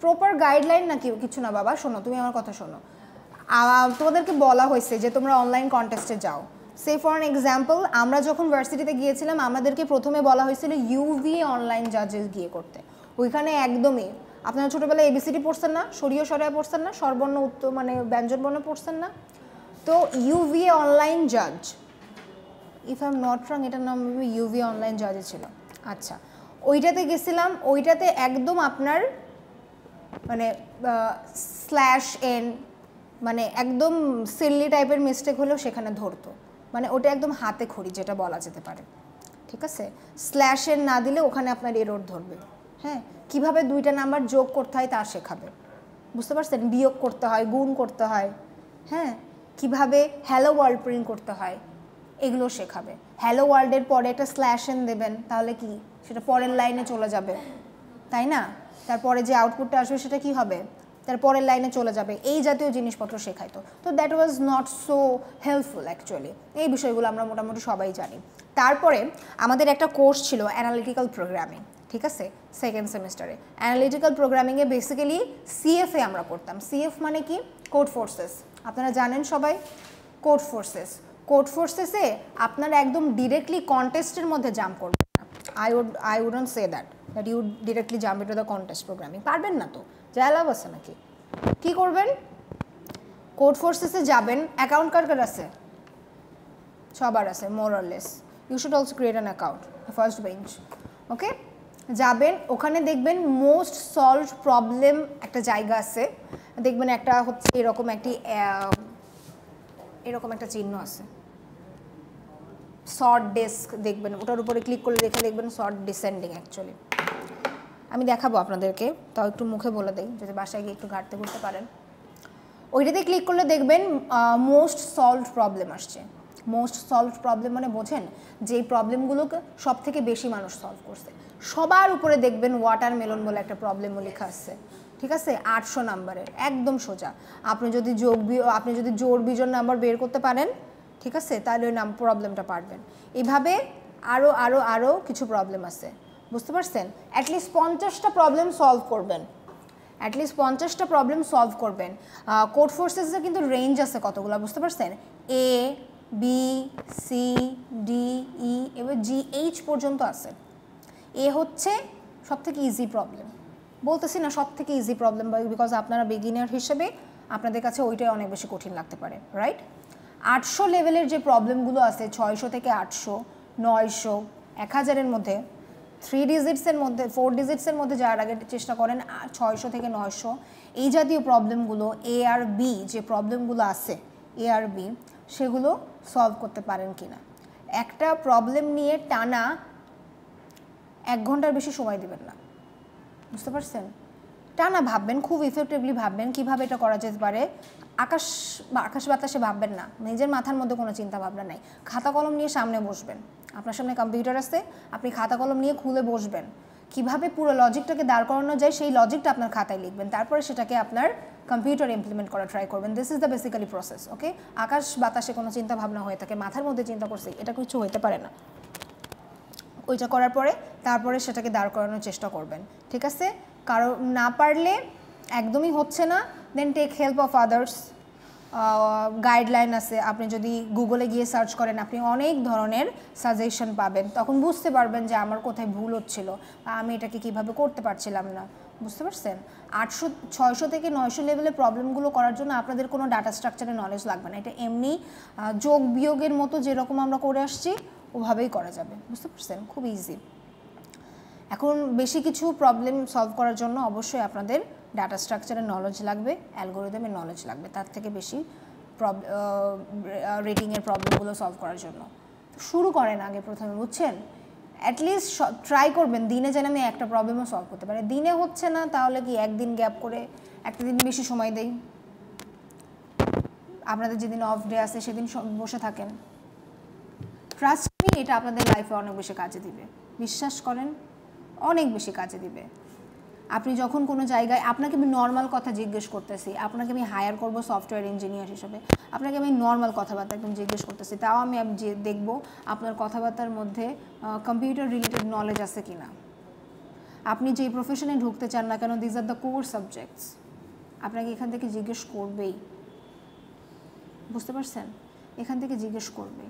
Speaker 1: proper guideline না কিছু না বাবা, শোনো তুমি আমার কথা শোনো, তোমাদেরকে বলা হয়েছে যে তোমরা অনলাইন কন্টেস্টে যাও। সে ফর অ্যান এক্সাম্পল আমরা যখন ভার্সিটিতে গিয়েছিলাম আমাদেরকে প্রথমে বলা হয়েছিল ইউভিএ অনলাইন জাজেস গিয়ে করতে। ওইখানে একদমই আপনারা ছোটোবেলায় এবিসিডি পড়ছেন না, সরিয়ে সরায় পড়ছেন না, স্বরবর্ণ উত্তর মানে ব্যঞ্জনবর্ণ পড়ছেন না, তো ইউভিএ অনলাইন জাজ, if I am not wrong এটার নাম ইউভিএ অনলাইন জাজে ছিল। আচ্ছা, ওইটাতে গেছিলাম, ওইটাতে একদম আপনার মানে স্ল্যাশ এন মানে একদম সিল্লি টাইপের মিস্টেক হলেও সেখানে ধরতো, মানে ওটা একদম হাতে খড়ি যেটা বলা যেতে পারে, ঠিক আছে। স্ল্যাশ এন না দিলে ওখানে আপনার এরর ধরবে। হ্যাঁ, কীভাবে 2টা নাম্বার যোগ করতে হয় তা শেখাবে। বুঝতে পারছেন? বিয়োগ করতে হয়, গুণ করতে হয়, হ্যাঁ, কিভাবে হ্যালো ওয়ার্ল্ড প্রিন্ট করতে হয় এগুলো শেখাবে। হ্যালো ওয়ার্ল্ডের পরে একটা স্ল্যাশ এন দেবেন, তাহলে কি সেটা পরের লাইনে চলে যাবে, তাই না? তারপরে যে আউটপুটটা আসবে সেটা কি হবে, তার পরের লাইনে চলে যাবে। এই জাতীয় জিনিসপত্র শেখাইতো। তো that was not so helpful actually. এই বিষয়গুলো আমরা মোটামুটি সবাই জানি। তারপরে আমাদের একটা কোর্স ছিল অ্যানালিটিক্যাল প্রোগ্রামিং, ঠিক আছে, সেকেন্ড সেমিস্টারে। অ্যানালিটিক্যাল প্রোগ্রামিংয়ে বেসিক্যালি সিএফএ আমরা করতাম। সিএফ মানে কি? Code forces. আপনারা জানেন সবাই কোড ফোর্সেস। কোড ফোর্সেসে আপনারা একদম ডিরেক্টলি কন্টেস্টের মধ্যে জাম্প করবেন না। I wouldn't say that you directly jump into the contest programming. পারবেন না তো, যা লাভ আছে নাকি? কি করবেন? কোড ফোর্সেসে যাবেন। অ্যাকাউন্ট কার কার আছে? সবার আছে more or less. You should also create an account, first bench. Okay, যাবেন, ওখানে দেখবেন মোস্ট সলভড প্রবলেম একটা জায়গা আছে। দেখবেন একটা হচ্ছে এরকম একটা চিহ্ন আছে, শর্ট ডেস্ক দেখবেন, ওটার উপরে ক্লিক করলে দেখবেন শর্ট ডিসেন্ডিং অ্যাকচুয়ালি। আমি দেখাবো আপনাদেরকে, তাও একটু মুখে বলে দিই যদি বাসায় গিয়ে একটু ঘাটতে করতে পারেন। ওইটাতে ক্লিক করলে দেখবেন মোস্ট সলভড প্রবলেম আসছে। মোস্ট সলভড প্রবলেম মানে বোঝেন, যে প্রবলেমগুলোকে সব থেকে বেশি মানুষ সলভ করছে। সবার উপরে দেখবেন ওয়াটারমেলন বলে একটা প্রবলেমও লেখা আছে, ঠিক আছে, 800 নাম্বারের, একদম সোজা। আপনি যদি জোড় বিজোড় নাম্বার বের করতে পারেন, ঠিক আছে, তাহলে ওই প্রবলেমটা পারবেন। এভাবে আরও আরও আরও কিছু প্রবলেম আছে, বুঝতে পারছেন? অ্যাটলিস্ট 50টা প্রবলেম সলভ করবেন, অ্যাটলিস্ট 50টা প্রবলেম সলভ করবেন। কোড ফোর্সেসে কিন্তু রেঞ্জ আছে কতগুলো, বুঝতে পারছেন? এ, বি, সি, ডি, ই এবার জি, এইচ পর্যন্ত আছে। এ হচ্ছে সব থেকে ইজি প্রবলেম, বলতেছি না সব থেকে ইজি প্রবলেম, বিকজ আপনারা বিগিনার হিসেবে আপনাদের কাছে ওইটাই অনেক বেশি কঠিন লাগতে পারে, রাইট? 800 লেভেলের যে প্রবলেমগুলো আছে, 600 থেকে 800, 900, 1000-এর মধ্যে, 3 ডিজিটসের মধ্যে, 4 ডিজিটসের মধ্যে যাওয়ার আগে চেষ্টা করেন 600 থেকে 900, এই জাতীয় প্রবলেমগুলো, এ আর বি যে প্রবলেমগুলো আছে, এ আর বি, সেগুলো সলভ করতে পারেন কি না। একটা প্রবলেম নিয়ে টানা 1 ঘন্টার বেশি সময় দেবেন না, বুঝতে পারছেন? টানা ভাববেন, খুব ইফেক্টিভলি ভাববেন কীভাবে এটা করা যেতে পারে। আকাশ বাতাসে ভাববেন না, নিজের মাথার মধ্যে কোনো চিন্তা ভাবনা নাই। খাতা কলম নিয়ে সামনে বসবেন, আপনার সামনে কম্পিউটার আছে, আপনি খাতা কলম নিয়ে খুলে বসবেন। কিভাবে পুরো লজিকটাকে দাঁড় করানো যায় সেই লজিকটা আপনার খাতায় লিখবেন, তারপরে সেটাকে আপনার কম্পিউটারে ইমপ্লিমেন্ট করা ট্রাই করবেন। This is the basically process. Okay, আকাশ বাতাসে কোনো চিন্তা ভাবনা হয়ে থাকে, মাথার মধ্যে চিন্তা করছে, এটা কিছু হতে পারে না। ওইটা করার পরে তারপরে সেটাকে দাঁড় করানোর চেষ্টা করবেন, ঠিক আছে? কারো না পারলে, একদমই হচ্ছে না, then take help of others. Guideline আছে, আপনি যদি গুগলে গিয়ে সার্চ করেন আপনি অনেক ধরনের সাজেশন পাবেন, তখন বুঝতে পারবেন যে আমার কোথায় ভুল হচ্ছিল বা আমি এটাকে কিভাবে করতে পারছিলাম না, বুঝতে পারছেন? 600 থেকে 900 লেভেলের প্রবলেমগুলো করার জন্য আপনাদের কোনো ডাটা স্ট্রাকচারের নলেজ লাগবে না। এটা এমনি যোগ বিয়োগের মতো যেরকম আমরা করে আসছি ওভাবেই করা যাবে, বুঝতে পারছেন? খুব ইজি। এখন বেশি কিছু প্রবলেম সলভ করার জন্য অবশ্যই আপনাদের ডাটা স্ট্রাকচারের নলেজ লাগবে, অ্যালগোরিদমের নলেজ লাগবে, তার থেকে বেশি রেটিংয়ের প্রবলেমগুলো সলভ করার জন্য। শুরু করেন আগে প্রথমে, বুঝছেন? অ্যাটলিস্ট ট্রাই করবেন দিনে যেন আমি একটা প্রবলেমও সলভ করতে পারি। দিনে হচ্ছে না, তাহলে কি একদিন গ্যাপ করে একটা দিন বেশি সময় দেই। আপনাদের যেদিন অফ ডে আছে সেদিন বসে থাকেন। ট্রাস্ট মি, এটা আপনাদের লাইফে অনেক বেশি কাজে দিবে, বিশ্বাস করেন, অনেক বেশি কাজে দিবে। আপনি যখন কোনো জায়গায়, আপনাকে আমি নর্মাল কথা জিজ্ঞেস করতেছি, আপনাকে আমি হায়ার করব সফটওয়্যার ইঞ্জিনিয়ার হিসেবে, আপনাকে আমি নর্মাল কথাবার্তা একদম জিজ্ঞেস করতেছি, তাও আমি যে দেখব আপনার কথাবার্তার মধ্যে কম্পিউটার রিলেটেড নলেজ আছে কি না। আপনি যেই প্রফেশনে ঢুকতে চান না কেন, these are the core subjects, আপনাকে এখান থেকে জিজ্ঞেস করবেই, বুঝতে পারছেন? এখান থেকে জিজ্ঞেস করবে,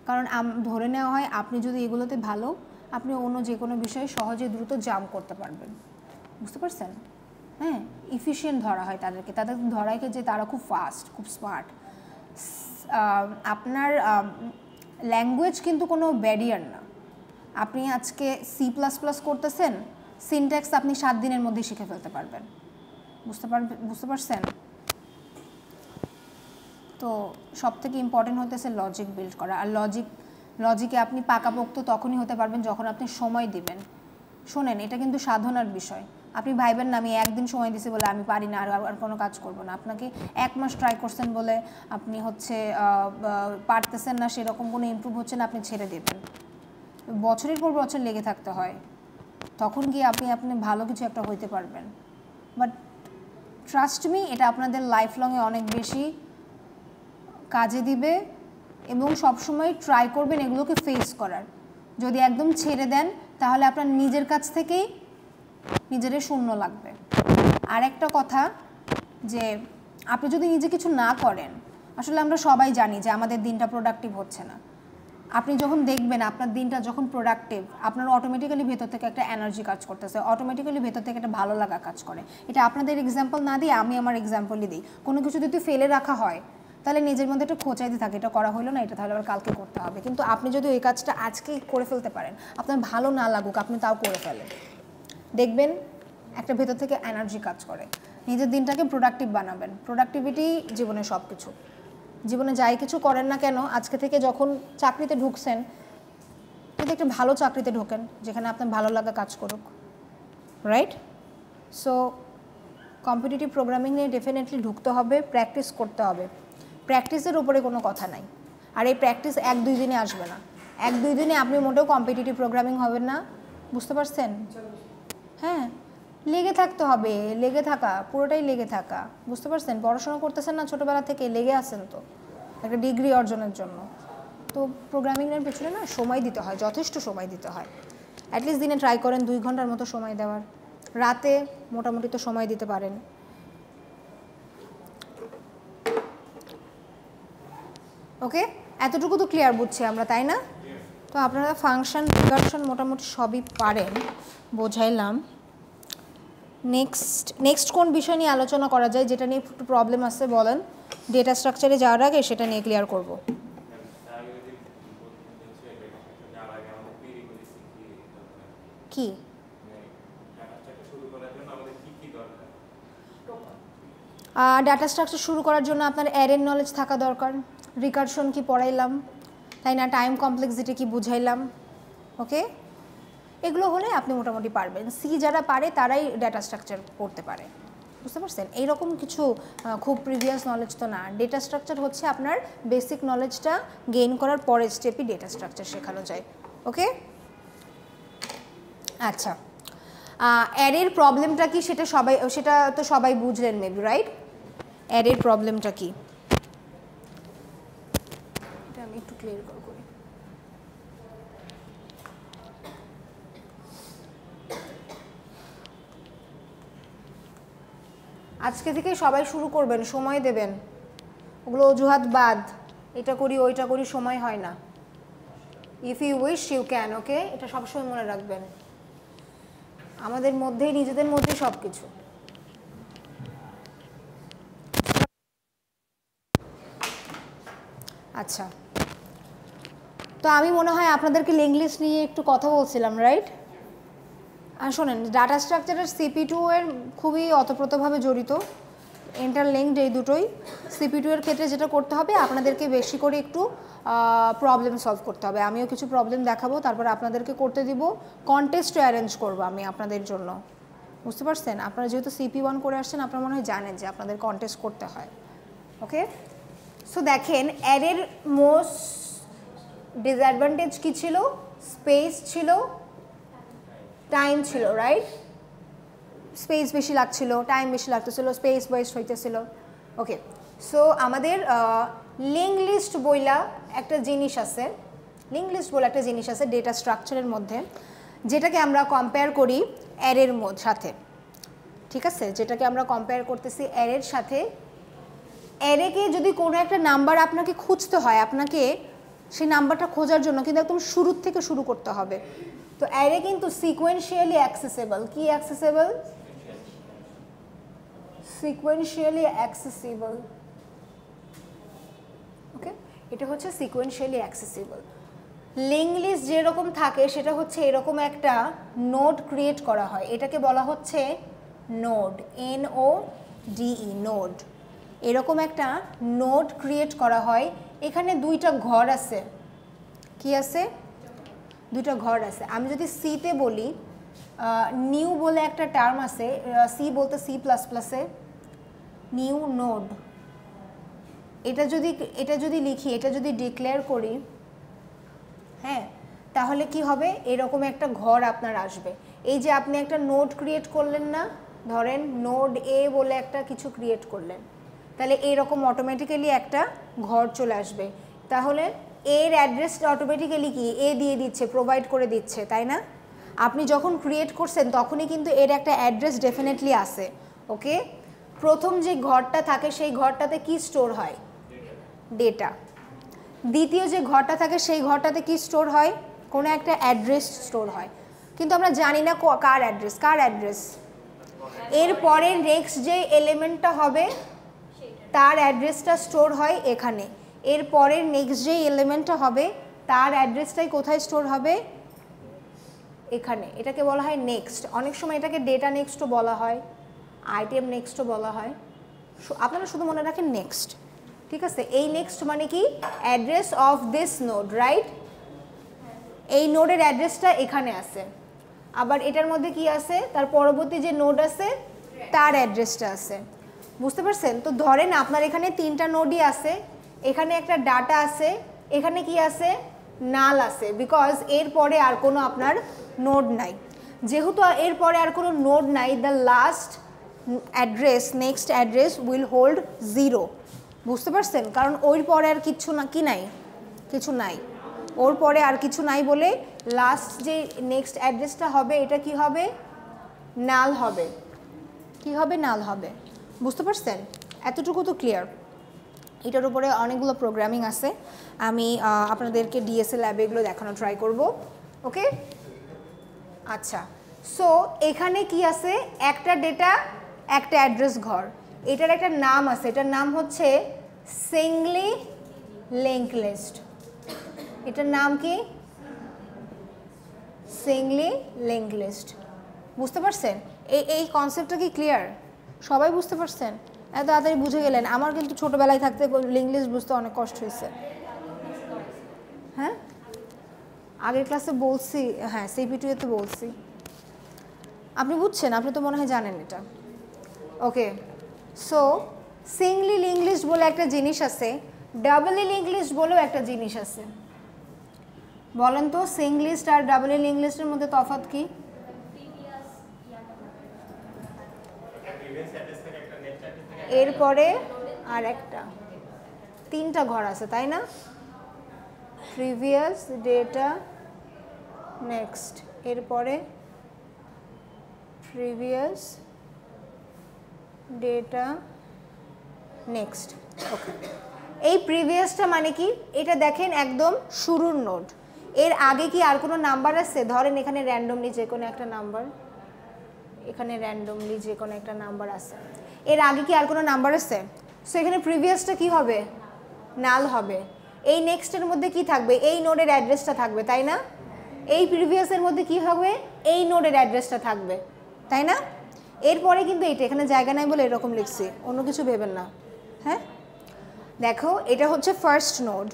Speaker 1: কারণ ধরে নেওয়া হয় আপনি যদি এগুলোতে ভালো, আপনি অন্য যে কোনো বিষয়ে সহজে দ্রুত জাম্প করতে পারবেন, বুঝতে পারছেন? হ্যাঁ, ইফিশিয়েন্ট ধরা হয় তাদেরকে, তাদের ধরা হয় যে তারা খুব ফাস্ট, খুব স্মার্ট। আপনার ল্যাঙ্গুয়েজ কিন্তু কোনো ব্যারিয়ার না। আপনি আজকে C++ করতেছেন, সিনট্যাক্স আপনি 7 দিনের মধ্যে শিখে ফেলতে পারবেন, বুঝতে পারছেন? তো সব থেকে ইম্পর্টেন্ট হতেছে লজিক বিল্ড করা। আর লজিকে আপনি পাকাপোক্ত তখনই হতে পারবেন যখন আপনি সময় দিবেন। শোনেন, এটা কিন্তু সাধনার বিষয়। আপনি ভাইবেন না আমি একদিন সময় দিছি বলে আমি পারি না আর কোনো কাজ করব না। আপনাকে 1 মাস ট্রাই করছেন বলে আপনি হচ্ছে পারতেছেন না, সেরকম কোনো ইমপ্রুভ হচ্ছে না, আপনি ছেড়ে দেবেন। বছরের পর বছর লেগে থাকতে হয়, তখন গিয়ে আপনি ভালো কিছু একটা হইতে পারবেন। বাট ট্রাস্ট মি, এটা আপনাদের লাইফ লংয়ে অনেক বেশি কাজে দিবে এবং সবসময় ট্রাই করবেন এগুলোকে ফেস করার। যদি একদম ছেড়ে দেন তাহলে আপনার নিজের কাছ থেকেই নিজেরে শূন্য লাগবে। আর একটা কথা, যে আপনি যদি নিজে কিছু না করেন, আসলে আমরা সবাই জানি যে আমাদের দিনটা প্রোডাক্টিভ হচ্ছে না। আপনি যখন দেখবেন আপনার দিনটা যখন প্রোডাক্টিভ, আপনার অটোমেটিক্যালি ভেতর থেকে একটা এনার্জি কাজ করতেছে, অটোমেটিক্যালি ভেতর থেকে একটা ভালো লাগা কাজ করে। এটা আপনাদের এক্সাম্পল না দিয়ে আমি আমার এক্সাম্পলই দিই। কোনো কিছু যদি ফেলে রাখা হয় তাহলে নিজের মধ্যে একটা খোঁচাইতে থাকে, এটা করা হলো না, এটা তাহলে আবার কালকে করতে হবে। কিন্তু আপনি যদি ওই কাজটা আজকেই করে ফেলতে পারেন, আপনার ভালো না লাগুক আপনি তাও করে ফেলেন, দেখবেন একটা ভেতর থেকে এনার্জি কাজ করে। নিজের দিনটাকে প্রোডাক্টিভ বানাবেন। প্রোডাক্টিভিটি জীবনে সব কিছু। জীবনে যাই কিছু করেন না কেন, আজকে থেকে যখন চাকরিতে ঢুকছেন, যদি একটা ভালো চাকরিতে ঢোকেন যেখানে আপনার ভালো লাগা কাজ করুক, রাইট? সো কম্পিটিটিভ প্রোগ্রামিং নিয়ে ডেফিনেটলি ঢুকতে হবে, প্র্যাকটিস করতে হবে। প্র্যাকটিসের উপরে কোনো কথা নাই। আর এই প্র্যাকটিস 1-2 দিনে আসবে না। 1-2 দিনে আপনি মোটেও কম্পিটিটিভ প্রোগ্রামিং হবেন না, বুঝতে পারছেন? হ্যাঁ, লেগে থাকতে হবে। লেগে থাকা, পুরোটাই লেগে থাকা, বুঝতে পারছেন? পড়াশোনা করতেছেন না ছোটোবেলা থেকে, লেগে আছেন তো একটা ডিগ্রি অর্জনের জন্য। তো প্রোগ্রামিংয়ের পেছনে না সময় দিতে হয়, যথেষ্ট সময় দিতে হয়। অ্যাটলিস্ট দিনে ট্রাই করেন 2 ঘন্টার মতো সময় দেওয়ার। রাতে মোটামুটি তো সময় দিতে পারেন। ওকে, এতটুকু তো ক্লিয়ার বুঝছি আমরা, তাই না? তো আপনারা ফাংশন রিকারশন মোটামুটি সবই পারেন, বোঝাইলাম। নেক্সট কোন বিষয় নিয়ে আলোচনা করা যায়, যেটা নিয়ে একটু প্রবলেম আছে বলেন। ডেটা স্ট্রাকচারে যাওয়ার আগে সেটা নিয়ে ক্লিয়ার করব। কি ডাটা স্ট্রাকচার শুরু করার জন্য আপনার অ্যারের নলেজ থাকা দরকার। রিকারশন কি পড়াইলাম, তাই না? টাইম কমপ্লেক্সিটি কি বুঝাইলাম, ওকে? এগুলো হলে আপনি মোটামুটি পারবেন। সি যারা পারে তারাই ডাটা স্ট্রাকচার পড়তে পারে, বুঝতে পারছেন? এইরকম কিছু খুব প্রিভিয়াস নলেজ তো না। ডেটা স্ট্রাকচার হচ্ছে আপনার বেসিক নলেজটা গেইন করার পরের স্টেপই ডেটা স্ট্রাকচার শেখানো যায়, ওকে? আচ্ছা, অ্যারের প্রবলেমটা কি সেটা তো সবাই বুঝলেন মেবি, রাইট? অ্যারের প্রবলেমটা কি এটা আমি একটু ক্লিয়ার করি। আজকে থেকে সবাই শুরু করবেন, সময় দেবেন। ওগুলো অজুহাত বাদ, এটা করি ওইটা করি, সময় হয় না। If you wish you can, okay? এটা সবসময় মনে রাখবেন। আমাদের মধ্যেই, নিজেদের মধ্যেই সব কিছু। আচ্ছা, তো আমি মনে হয় আপনাদেরকে লিঙ্ক লিস্ট নিয়ে একটু কথা বলছিলাম, রাইট? আর শোনেন, ডাটা স্ট্রাকচারের CP2 এর খুবই ওতপ্রোতভাবে জড়িত, ইন্টারলিঙ্কড এই দুটোই। CP2 এর ক্ষেত্রে যেটা করতে হবে, আপনাদেরকে বেশি করে একটু প্রবলেম সলভ করতে হবে। আমিও কিছু প্রবলেম দেখাবো, তারপর আপনাদেরকে করতে দিব। কন্টেস্টও অ্যারেঞ্জ করবো আমি আপনাদের জন্য, বুঝতে পারছেন? আপনারা যেহেতু CP1 করে আসছেন, আপনারা মনে হয় জানেন যে আপনাদের কন্টেস্ট করতে হয়, ওকে? সো দেখেন, অ্যারের মোস্ট ডিসঅ্যাডভান্টেজ কী ছিল? স্পেস ছিল, টাইম ছিল, রাইট? স্পেস বেশি লাগছিল, টাইম বেশি লাগতেছিল, স্পেস ওয়েস্ট হইতেছিল, ওকে? সো আমাদের লিঙ্ক লিস্ট বইলা একটা জিনিস আছে, লিঙ্ক লিস্ট বলে একটা জিনিস আছে ডেটা স্ট্রাকচারের মধ্যে, যেটাকে আমরা কম্পেয়ার করি অ্যারের সাথে, ঠিক আছে? যেটাকে আমরা কম্পেয়ার করতেছি অ্যারের সাথে। অ্যারেকে যদি কোনো একটা নাম্বার আপনাকে খুঁজতে হয়, আপনাকে সেই নাম্বারটা খোঁজার জন্য কিন্তু একদম শুরুর থেকে শুরু করতে হবে। তো অ্যারে কিন্তু সিকোয়েন্সিয়ালি অ্যাক্সেসেবল। কি অ্যাক্সেসেবল? সিকোয়েন্সিয়ালি অ্যাক্সেসেবল, ওকে? এটা হচ্ছে সিকোয়েন্সিয়ালি অ্যাক্সেসেবল। লিঙ্ক লিস্ট যেরকম থাকে সেটা হচ্ছে এরকম একটা নোড ক্রিয়েট করা হয়, এটাকে বলা হচ্ছে নোড, NODE, নোড। এরকম একটা নোড ক্রিয়েট করা হয়। এখানে 2টা ঘর আছে। কি আছে? 2টা ঘর আছে। আমি যদি সিতে বলি নিউ বলে একটা টার্ম আছে, সি বলতে সি প্লাস প্লাসে নিউ নোড, এটা যদি লিখি, এটা যদি ডিক্লেয়ার করি, হ্যাঁ, তাহলে কি হবে, এরকম একটা ঘর আপনার আসবে। এই যে আপনি একটা নোড ক্রিয়েট করলেন না, ধরেন নোড এ বলে একটা কিছু ক্রিয়েট করলেন, তাহলে এইরকম অটোমেটিক্যালি একটা ঘর চলে আসবে। তাহলে এর অ্যাড্রেসটা অটোমেটিক্যালি কি এ দিয়ে দিচ্ছে, প্রোভাইড করে দিচ্ছে, তাই না? আপনি যখন ক্রিয়েট করছেন তখনই কিন্তু এর একটা অ্যাড্রেস ডেফিনেটলি আসে। ওকে, প্রথম যে ঘরটা থাকে সেই ঘরটাতে কি স্টোর হয়, ডেটা। দ্বিতীয় যে ঘরটা থাকে সেই ঘরটাতে কি স্টোর হয়, কোনো একটা অ্যাড্রেস স্টোর হয়, কিন্তু আমরা জানি না কার অ্যাড্রেস। এরপরে নেক্সট যে এলিমেন্টটা হবে তার অ্যাড্রেসটা স্টোর হয় এখানে, এরপরের নেক্সট যে এলিমেন্টটা হবে তার অ্যাড্রেসটাই কোথায় স্টোর হবে, এখানে। এটাকে বলা হয় নেক্সট। অনেক সময় এটাকে ডেটা নেক্সটও বলা হয়, আইটেম নেক্সটও বলা হয়, আপনারা শুধু মনে রাখেন নেক্সট, ঠিক আছে? এই নেক্সট মানে কি, address of this node, right? এই নোডের অ্যাড্রেসটা এখানে আছে, আবার এটার মধ্যে কি আছে, তার পরবর্তী যে নোড আছে তার অ্যাড্রেসটা আছে। বুঝতে পারছেন? তো ধরেন আপনার এখানে 3টা নোডই আছে, এখানে একটা ডাটা আছে, এখানে কি আছে, নাল আছে, বিকজ এরপরে আর কোনো আপনার নোড নাই। যেহেতু এরপরে আর কোনো নোড নাই, the last address, next address will hold 0। বুঝতে পারছেন? কারণ ওর পরে আর কিছু না, কি নাই, কিছু নাই, ওর পরে আর কিছু নাই বলে লাস্ট যে নেক্সট অ্যাড্রেসটা হবে এটা কি হবে, নাল হবে। কি হবে, নাল হবে। বুঝতে পারছেন? এতটুকু তো ক্লিয়ার। এটার উপরে অনেকগুলো প্রোগ্রামিং আছে, আমি আপনাদেরকে ডিএসএ ল্যাবে এগুলো দেখানো ট্রাই করব। ওকে, আচ্ছা। সো এখানে কি আছে, একটা ডেটা, একটা অ্যাড্রেস ঘর, এটার একটা নাম আছে, এটার নাম হচ্ছে সিঙ্গলি লিঙ্ক লিস্ট। এটার নাম কি, সিঙ্গলি লিঙ্ক লিস্ট। বুঝতে পারছেন? এই কনসেপ্টটা কি ক্লিয়ার? সবাই বুঝতে পারছেন? এত তাড়াতাড়ি বুঝে গেলেন। আমার কিন্তু ছোটোবেলায় থাকতে লিঙ্ক লিস্ট বুঝতে অনেক কষ্ট হয়েছে। হ্যাঁ, আগের ক্লাসে বলছি, হ্যাঁ সিপি2-তে বলছি। আপনি বুঝছেন? আপনি তো মনে হয় জানেন এটা। ওকে, সো সিঙ্গলি লিঙ্ক লিস্ট বলে একটা জিনিস আছে, ডাবলি লিঙ্ক লিস্ট বলেও একটা জিনিস আছে। বলেন তো সিঙ্গল লিস্ট আর ডাবলি লিঙ্ক লিস্টের মধ্যে তফাৎ কি? এরপরে আর একটা, 3টা ঘর আছে, তাই না? প্রিভিয়াস, ডেটা, নেক্সট, এরপরে প্রিভিয়াস, ডেটা, নেক্সট। ওকে, এই প্রিভিয়াসটা মানে কি, এটা দেখেন একদম শুরুর নোড, এর আগে কি আর কোনো নাম্বার আছে? ধরেন এখানে র্যান্ডমলি যে কোনো একটা নাম্বার, এখানে র্যান্ডমলি যে কোনো একটা নাম্বার আছে, এর আগে কি আর কোনো নাম্বার আছে? সো এখানে প্রিভিয়াসটা কি হবে, নাল হবে। এই নেক্সটের মধ্যে কি থাকবে, এই নোডের অ্যাড্রেসটা থাকবে, তাই না? এই প্রিভিয়াসের মধ্যে কি হবে, এই নোডের অ্যাড্রেসটা থাকবে, তাই না? এরপরে কিন্তু এইটা এখানে জায়গা নাই বলে এরকম লিখছি, অন্য কিছু ভেবেন না। হ্যাঁ, দেখো এটা হচ্ছে ফার্স্ট নোড,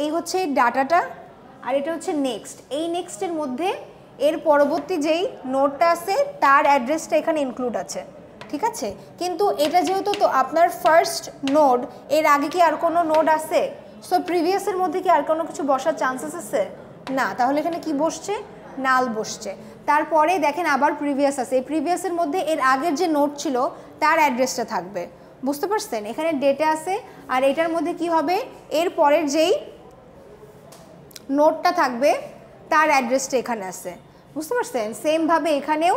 Speaker 1: এই হচ্ছে ডাটাটা, আর এটা হচ্ছে নেক্সট। এই নেক্সটের মধ্যে এর পরবর্তী যেই নোডটা আছে তার অ্যাড্রেসটা এখানে ইনক্লুড আছে, ঠিক আছে? কিন্তু এটা যেহেতু তো আপনার ফার্স্ট নোড, এর আগে কি আর কোনো নোড আছে? সো প্রিভিয়াসের মধ্যে কি আর কোনো কিছু বসার চান্সেস আছে? না, তাহলে এখানে কি বসছে, নাল বসছে। তারপরে দেখেন আবার প্রিভিয়াস আছে, এই প্রিভিয়াসের মধ্যে এর আগের যে নোড ছিল তার অ্যাড্রেসটা থাকবে। বুঝতে পারছেন? এখানে ডেটা আছে, আর এটার মধ্যে কি হবে, এর পরের যেই নোডটা থাকবে তার অ্যাড্রেসটা এখানে আছে। বুঝতে পারছেন? সেমভাবে এখানেও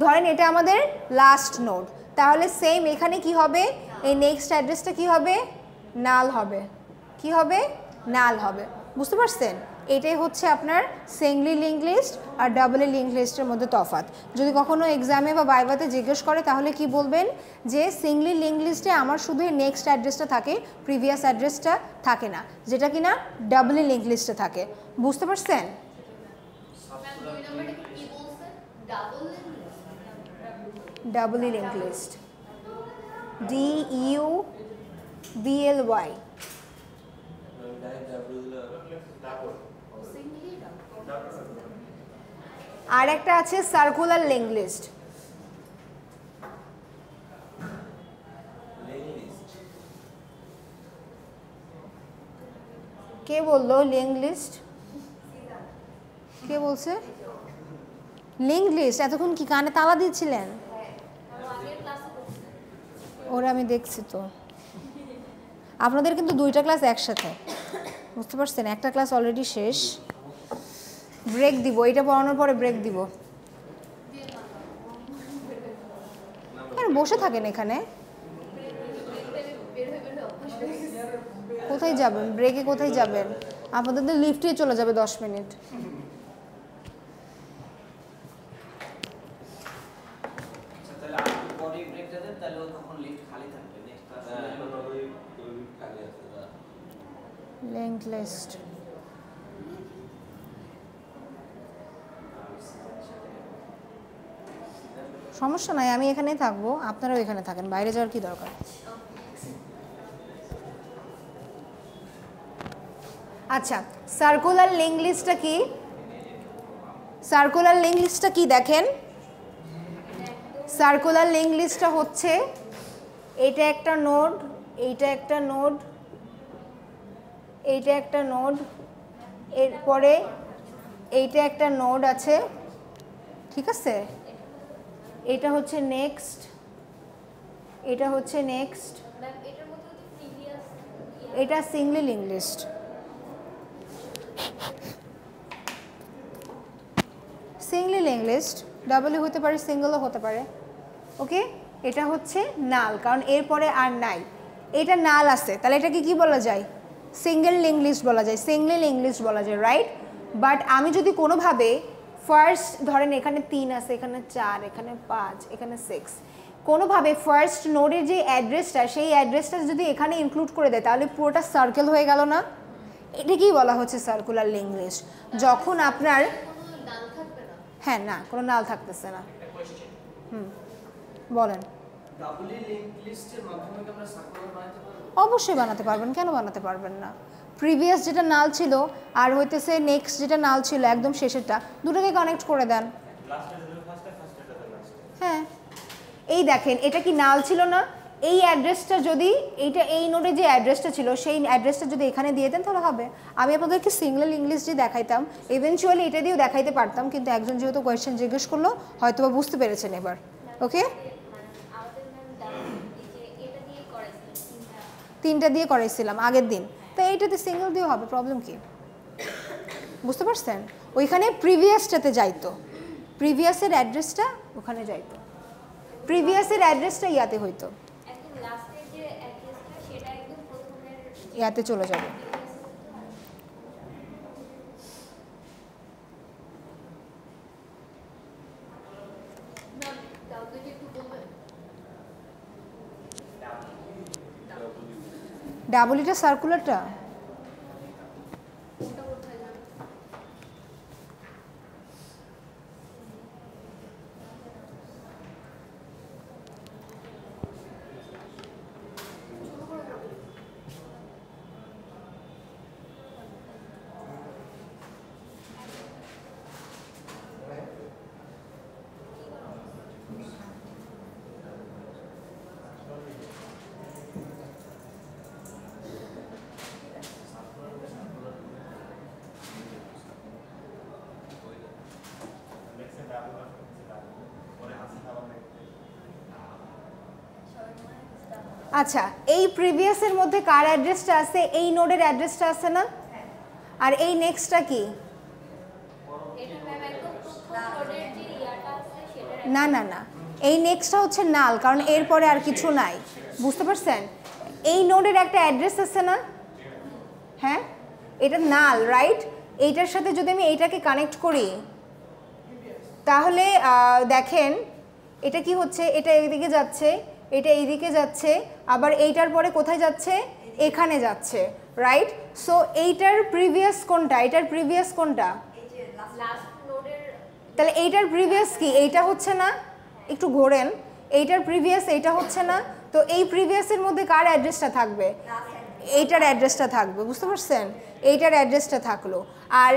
Speaker 1: ধরেন এটা আমাদের লাস্ট নোড, তাহলে সেম এখানে কি হবে, এই নেক্সট অ্যাড্রেসটা কি হবে, নাল হবে। কি হবে, নাল হবে। বুঝতে পারছেন? এটাই হচ্ছে আপনার সিঙ্গলি লিঙ্ক লিস্ট আর ডাবলি লিঙ্ক লিস্টের মধ্যে তফাৎ। যদি কখনো এক্সামে বা ভাইভাতে জিজ্ঞেস করে তাহলে কি বলবেন, যে সিঙ্গলি লিঙ্ক লিস্টে আমার শুধু নেক্সট অ্যাড্রেসটা থাকে, প্রিভিয়াস অ্যাড্রেসটা থাকে না, যেটা কিনা ডাবলি লিঙ্ক লিস্টে থাকে। বুঝতে পারছেন? ডাবলি লিঙ্ক লিস্ট, DUBLY। আর একটা আছে সার্কুলার লিঙ্ক লিস্ট। কে বললো লিঙ্ক লিস্ট? কে বলছে লিঙ্ক লিস্ট? এতক্ষণ কি কানে তালা দিয়েছিলেন? ওরা আমি দেখছি তো। আপনাদের কিন্তু দুইটা ক্লাস একসাথে, বুঝতে পারছেন? একটা ক্লাস অলরেডি শেষ, ব্রেক দিব, এটা পড়ানোর পরে ব্রেক দিব। হ্যাঁ বসে থাকেন এখানে। কোথায় যাবেন ব্রেকে? কোথায় যাবেন? আপনাদের তো লিফটে চলে যাবে 10 মিনিট। লিঙ্ক লিস্ট সমস্যা নাই, আমি এখানেই থাকবো, আপনারাও এখানে থাকেন, বাইরে যাওয়ার কি দরকার? আচ্ছা, সার্কুলার লিঙ্ক লিস্টটা কি? সার্কুলার লিঙ্ক লিস্টটা কি দেখেন? সার্কুলার লিঙ্ক লিস্টটা হচ্ছে এটা একটা নোড, এইটা একটা নোড, এইটা একটা নোড, এরপরে এইটা একটা নোড আছে, ঠিক আছে? এটা হচ্ছে নেক্সট, এটা হচ্ছে নেক্সট, এটা Singoli link list. Singoli link list ডাবলই হতে পারে, সিঙ্গলও হতে পারে। ওকে, এটা হচ্ছে নাল, কারণ এরপরে আর নাই। এটা নাল আছে, তাহলে এটাকে কি বলা যায়? সিঙ্গেল লিঙ্ক লিস্ট বলা যায়, সিঙ্গলি লিঙ্ক লিস্ট বলা যায়, রাইট? বাট আমি যদি কোনোভাবে ফার্স্ট ধরেন এখানে 3 আছে, এখানে 4, এখানে 5, এখানে 6, কোনোভাবে ফার্স্ট নোডের যে অ্যাড্রেসটা, সেই অ্যাড্রেসটা যদি এখানে ইনক্লুড করে দেয় তাহলে পুরোটা সার্কেল হয়ে গেল না? এটাকেই বলা হচ্ছে সার্কুলার লিঙ্ক লিস্ট। যখন আপনার হ্যাঁ না, কোনো নাল থাকতেছে না। বলেন। অবশ্যই বানাতে পারবেন, কেন বানাতে পারবেন না? প্রিভিয়াস যেটা নাল ছিল আর হইতেছে নেক্সট যেটা নাল ছিল একদম শেষেরটা, দুটোকে কানেক্ট করে দেন। হ্যাঁ, এই দেখেন এটা কি নাল ছিল না? এই অ্যাড্রেসটা যদি এইটা এই নোডে যে অ্যাড্রেসটা ছিল সেই অ্যাড্রেসটা যদি এখানে দিয়ে দেন তাহলে হবে। আমি আপনাদেরকে সিঙ্গেল ইংলিশ দিয়ে দেখাইতাম, ইভেনচুয়ালি এটা দিয়েও দেখাইতে পারতাম, কিন্তু একজন যেহেতু কোয়েশ্চেন জিজ্ঞেস করলো হয়তো বা বুঝতে পেরেছেন এবার। ওকে, 3টা দিয়ে করাইছিলাম আগের দিন, তো এইটাতে সিঙ্গেল দিয়েও হবে, প্রবলেম কি? বুঝতে পারছেন? ওইখানে প্রিভিয়াসটাতে যাইতো, প্রিভিয়াসের অ্যাড্রেসটা ওখানে যাইতো, প্রিভিয়াসের অ্যাড্রেসটা ইয়াতে হইতো, ইয়াতে চলে যাবে। ডাবলিটা সার্কুলারটা আচ্ছা, এই প্রিভিয়াসের মধ্যে কার অ্যাড্রেসটা আছে? এই নোডের অ্যাড্রেসটা আছে না? আর এই নেক্সটটা কি? না না না, এই নেক্সটটা হচ্ছে নাল, কারণ এরপরে আর কিছু নাই। বুঝতে পারছেন? এই নোডের একটা অ্যাড্রেস আছে না? হ্যাঁ, এটা নাল, রাইট? এইটার সাথে যদি আমি এইটাকে কানেক্ট করি তাহলে দেখেন এটা কি হচ্ছে, এটা এইদিকে যাচ্ছে, এটা এইদিকে যাচ্ছে, আবার এইটার পরে কোথায় যাচ্ছে? এখানে যাচ্ছে, রাইট? সো এইটার প্রিভিয়াস কোনটা? এটার প্রিভিয়াস কোনটা? তাহলে এইটার প্রিভিয়াস কি? এইটা হচ্ছে না? একটু ঘোরেন, এইটার প্রিভিয়াস এইটা হচ্ছে না? তো এই প্রিভিয়াসের মধ্যে কার অ্যাড্রেসটা থাকবে? এইটার অ্যাড্রেসটা থাকবে, বুঝতে পারছেন? এইটার অ্যাড্রেসটা থাকলো। আর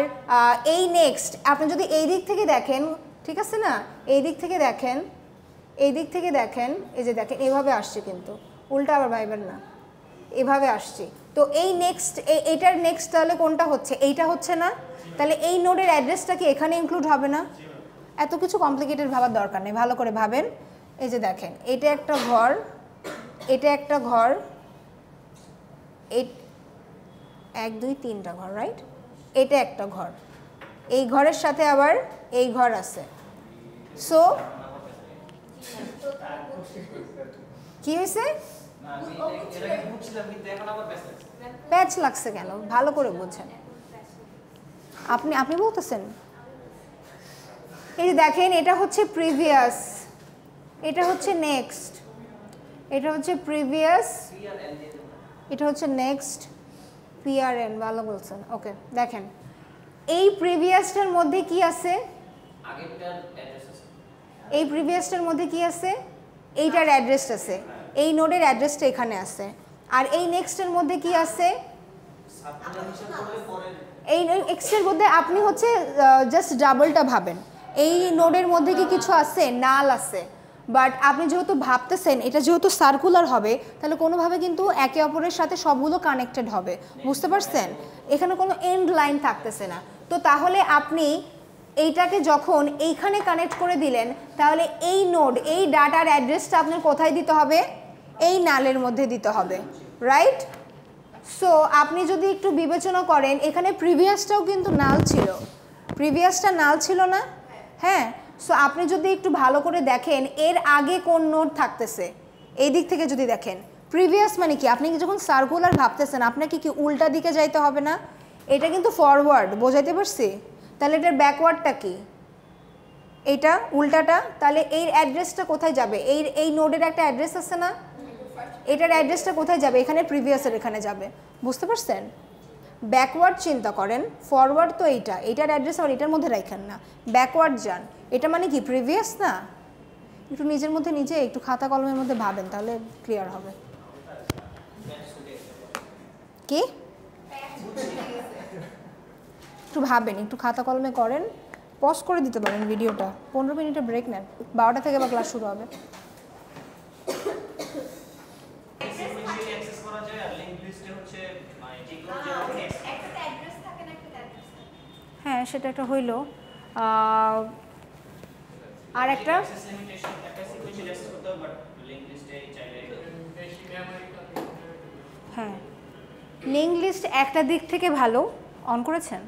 Speaker 1: এই নেক্সট আপনি যদি এই দিক থেকে দেখেন, ঠিক আছে না, এই দিক থেকে দেখেন, এই দিক থেকে দেখেন, এই যে দেখেন এভাবে আসছে, কিন্তু উল্টা আবার ভাইবেন না, এভাবে আসছে। তো এই নেক্সট, এইটার নেক্সট তাহলে কোনটা হচ্ছে? এইটা হচ্ছে না? তাহলে এই নোডের অ্যাড্রেসটা কি এখানে ইনক্লুড হবে না? এত কিছু কমপ্লিকেটেড ভাবার দরকার নেই, ভালো করে ভাবেন। এই যে দেখেন, এটা একটা ঘর, এটা একটা ঘর, এই 1 2 3টা ঘর, রাইট? এটা একটা ঘর, এই ঘরের সাথে আবার এই ঘর আছে। সো কি হয়েছে? প্যাচ লাগছে কেন? ভালো করে বুঝছেন আপনি, আপনি বলতেছেন। এই যে দেখেন, এটা হচ্ছে প্রিভিয়াস, এটা হচ্ছে নেক্সট, এটা হচ্ছে প্রিভিয়াস, এটা হচ্ছে নেক্সট, PRN, ভালো বলছেন। ওকে, দেখেন এই প্রিভিয়াসটার মধ্যে কি আছে? এই প্রিভিয়াসটার মধ্যে কি আছে? এইটার অ্যাড্রেস আছে, এই নোডের অ্যাড্রেসটা এখানে আছে। আর এই নেক্সটের মধ্যে কি আছে? এই নেক্সটের মধ্যে আপনি হচ্ছে জাস্ট ডাবলটা ভাবেন, এই নোডের মধ্যে কি কিছু আছে? নাল আছে। বাট আপনি যেহেতু ভাবতেছেন এটা যেহেতু সার্কুলার হবে, তাহলে কোনোভাবে কিন্তু একে অপরের সাথে সবগুলো কানেক্টেড হবে, বুঝতে পারছেন? এখানে কোনো এন্ড লাইন থাকতেছে না। তো তাহলে আপনি এইটাকে যখন এইখানে কানেক্ট করে দিলেন, তাহলে এই নোড, এই ডাটার অ্যাড্রেসটা আপনার কোথায় দিতে হবে? এই নালের মধ্যে দিতে হবে, রাইট? সো আপনি যদি একটু বিবেচনা করেন, এখানে প্রিভিয়াসটাও কিন্তু নাল ছিল, প্রিভিয়াসটা নাল ছিল না? হ্যাঁ। সো আপনি যদি একটু ভালো করে দেখেন এর আগে কোন নোড থাকতেছে, এই দিক থেকে যদি দেখেন, প্রিভিয়াস মানে কি? আপনি যখন সার্কুলার ভাবতেছেন আপনাকে কি উল্টা দিকে যাইতে হবে না? এটা কিন্তু ফরওয়ার্ড, বোঝাইতে পারছি? তাহলে এটার ব্যাকওয়ার্ডটা কি? এটা উল্টাটা। তাহলে এই অ্যাড্রেসটা কোথায় যাবে? এই নোডের একটা অ্যাড্রেস আছে না, এটার অ্যাড্রেসটা কোথায় যাবে? এখানে প্রিভিয়াসের এখানে যাবে, বুঝতে পারছেন? ব্যাকওয়ার্ড চিন্তা করেন, ফরওয়ার্ড তো এইটা, এটার অ্যাড্রেস আর এটার মধ্যে রাখেন না, ব্যাকওয়ার্ড যান। এটা মানে কি প্রিভিয়াস না? একটু নিজের মধ্যে নিজে একটু খাতা কলমের মধ্যে ভাবেন, তাহলে ক্লিয়ার হবে। কি একটু ভাবেন, একটু খাতা কলমে করেন, পজ করে দিতে পারেন ভিডিওটা, 15 মিনিটের ব্রেক নেন, 12টা থেকে আবার ক্লাস শুরু হবে। হ্যাঁ, সেটা একটা হইল। আর একটা হ্যাঁ, লিঙ্ক লিস্ট একটা দিক থেকে ভালো। অন করেছেন?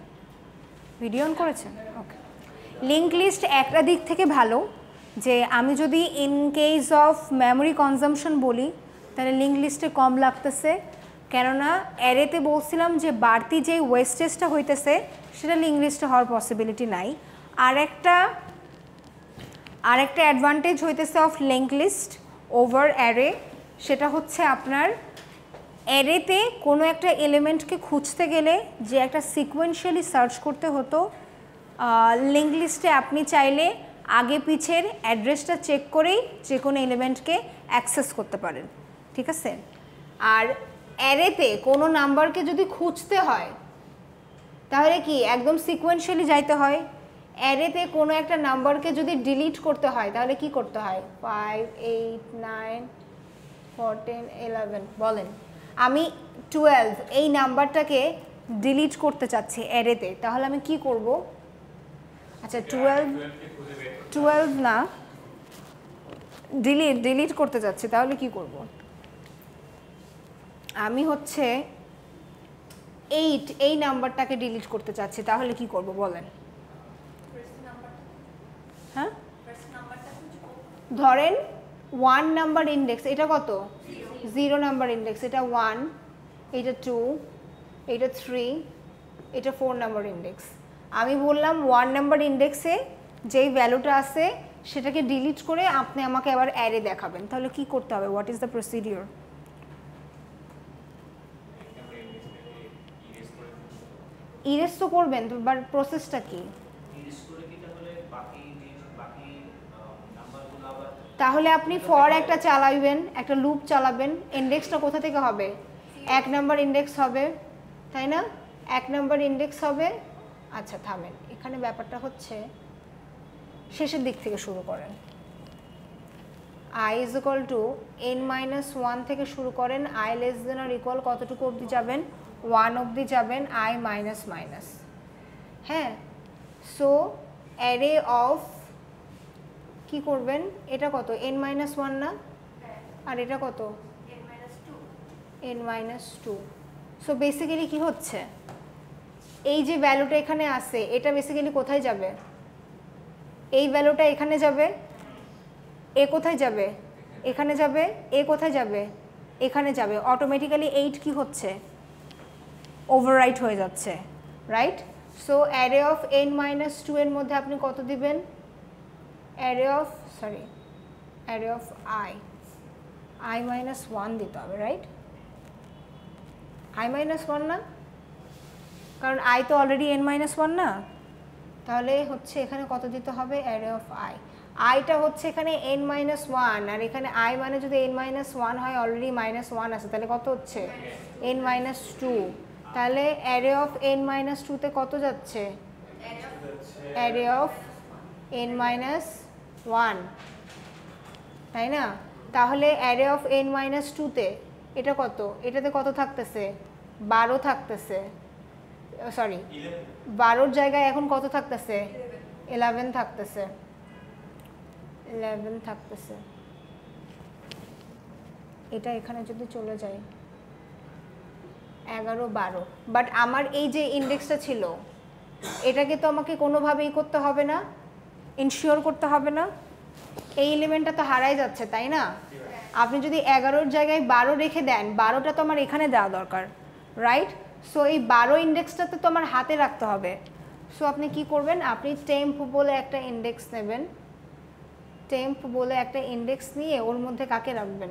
Speaker 1: ভিডিও অন করেছেন? ওকে। লিঙ্ক লিস্ট একটা দিক থেকে ভালো, যে আমি যদি in case of memory consumption বলি, তাহলে লিঙ্ক লিস্টে কম লাগতেছে, কেননা অ্যারেতে বলছিলাম যে বাড়তি যে ওয়েস্টেজটা হইতেছে সেটা লিঙ্ক লিস্টে হওয়ার পসিবিলিটি নাই। আরেকটা অ্যাডভান্টেজ হইতেছে of link list over array, সেটা হচ্ছে আপনার অ্যারেতে কোনো একটা এলিমেন্টকে খুঁজতে গেলে যে একটা সিকোয়েন্সিয়ালি সার্চ করতে হতো, লিঙ্ক লিস্টে আপনি চাইলে আগে পিছের অ্যাড্রেসটা চেক করেই যে কোনো এলিমেন্টকে অ্যাক্সেস করতে পারেন, ঠিক আছে? আর অ্যারেতে কোনো নাম্বারকে যদি খুঁজতে হয় তাহলে কি একদম সিকোয়েন্সিয়ালি যাইতে হয়। অ্যারেতে কোনো একটা নাম্বারকে যদি ডিলিট করতে হয় তাহলে কি করতে হয়? 5 8 9 14 11, বলেন আমি 12 এই নাম্বারটাকে ডিলিট করতে চাচ্ছি অ্যারেতে, তাহলে আমি কি করব? আচ্ছা 12 না, ডিলিট করতে চাচ্ছি, তাহলে কি করব? আমি হচ্ছে 8 এই নাম্বারটাকে ডিলিট করতে চাচ্ছি, তাহলে কি করব বলেন? হ্যাঁ, ধরেন 1 নাম্বার ইন্ডেক্স, এটা কত? 0 নাম্বার ইন্ডেক্স, এটা 1, এটা 2, এটা 3, এটা 4 নাম্বার ইন্ডেক্স। আমি বললাম 1 নাম্বার ইন্ডেক্সে যেই ভ্যালুটা আছে সেটাকে ডিলিট করে আপনি আমাকে আবার অ্যারে দেখাবেন, তাহলে কি করতে হবে? What is the procedure? Erase তো করবেন, বাট প্রসেসটা কি? তাহলে আপনি ফর একটা চালাবেন, একটা লুপ চালাবেন, ইন্ডেক্সটা কোথা থেকে হবে? 1 নাম্বার ইন্ডেক্স হবে, তাই না? 1 নাম্বার ইন্ডেক্স হবে। আচ্ছা থামেন, এখানে ব্যাপারটা হচ্ছে শেষের দিক থেকে শুরু করেন। I is equal to n-1 থেকে শুরু করেন, I less than or equal কতটুকু অবধি যাবেন? 1 অবধি যাবেন, I মাইনাস মাইনাস। হ্যাঁ, সো অ্যারে অফ কি করবেন? এটা কত? n-1 না? আর এটা কত? n-2। সো বেসিক্যালি কি হচ্ছে, এই যে ভ্যালুটা এখানে আছে এটা বেসিক্যালি কোথায় যাবে? এই ভ্যালুটা এখানে যাবে, এ কোথায় যাবে? এখানে যাবে, এ কোথায় যাবে? এখানে যাবে। অটোমেটিক্যালি 8 কি হচ্ছে? ওভাররাইট হয়ে যাচ্ছে, right? So array of n-2 এর মধ্যে আপনি কত দিবেন? অ্যারে অফ i-1 দিতে হবে, রাইট? i-1 না, কারণ i তো অলরেডি n-1 না, তাহলে হচ্ছে এখানে কত দিতে হবে? অ্যারে অফ i-টা হচ্ছে এখানে n-1, আর এখানে i মানে যদি n-1 হয়, অলরেডি -1 আছে, তাহলে কত হচ্ছে? n-2। তাহলে অ্যারে অফ n-2 তে কত যাচ্ছে? অ্যারে অফ n-1, তাই না? তাহলে অ্যারে অফ n-2 তে এটা কত? এটাতে কত থাকতেছে? 12 থাকতেছে, সরি 12-র জায়গায় এখন কত থাকতেছে? 11 থাকতেছে, 11 থাকতেছে। এটা এখানে যদি চলে যায় 11, 12, বাট আমার এই যে ইন্ডেক্সটা ছিল এটাকে তো আমাকে কোনোভাবেই করতে হবে না, ইনশিওর করতে হবে না, এই এলিমেন্টটা তো হারাই যাচ্ছে, তাই না? আপনি যদি 11-র জায়গায় 12 রেখে দেন, 12টা তো আমার এখানে দেওয়া দরকার, রাইট? সো এই 12 ইন্ডেক্সটাতে তো আমার হাতে রাখতে হবে। সো আপনি কি করবেন? আপনি টেম্প বলে একটা ইন্ডেক্স নেবেন, টেম্প বলে একটা ইন্ডেক্স নিয়ে ওর মধ্যে কাকে রাখবেন?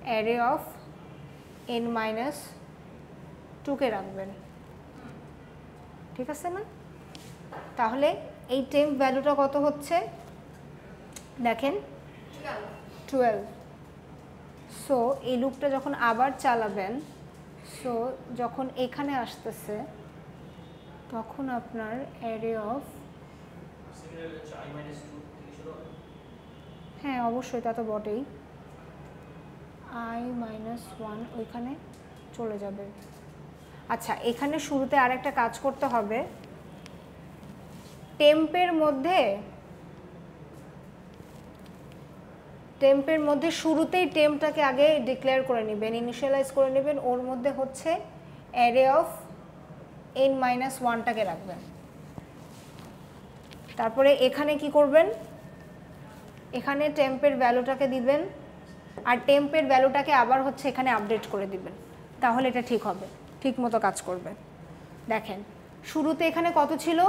Speaker 1: অ্যারে অফ n-2 কে রাখবেন, ঠিক আছে না? তাহলে এই টেম্প ভ্যালুটা কত হচ্ছে দেখেন? 12। সো এই লুপটা যখন আবার চালাবেন, সো যখন এখানে আসতেছে তখন আপনার অ্যারে অফ, হ্যাঁ অবশ্যই তা তো বটেই, i-1 ওইখানে চলে যাবে। আচ্ছা, এখানে শুরুতে আরেকটা কাজ করতে হবে, টেম্পের মধ্যে শুরুতেই টেম্পটাকে আগে ডিক্লেয়ার করে নেবেন, ইনিশিয়ালাইজ করে নেবেন, ওর মধ্যে হচ্ছে অ্যারে অফ n-1টাকে রাখবেন। তারপরে এখানে কি করবেন? এখানে টেম্পের ভ্যালুটাকে দিবেন, আর টেম্পের ভ্যালুটাকে আবার হচ্ছে এখানে আপডেট করে দিবেন, তাহলে এটা ঠিক হবে, ঠিক মতো কাজ করবে। দেখেন শুরুতে এখানে কত ছিল?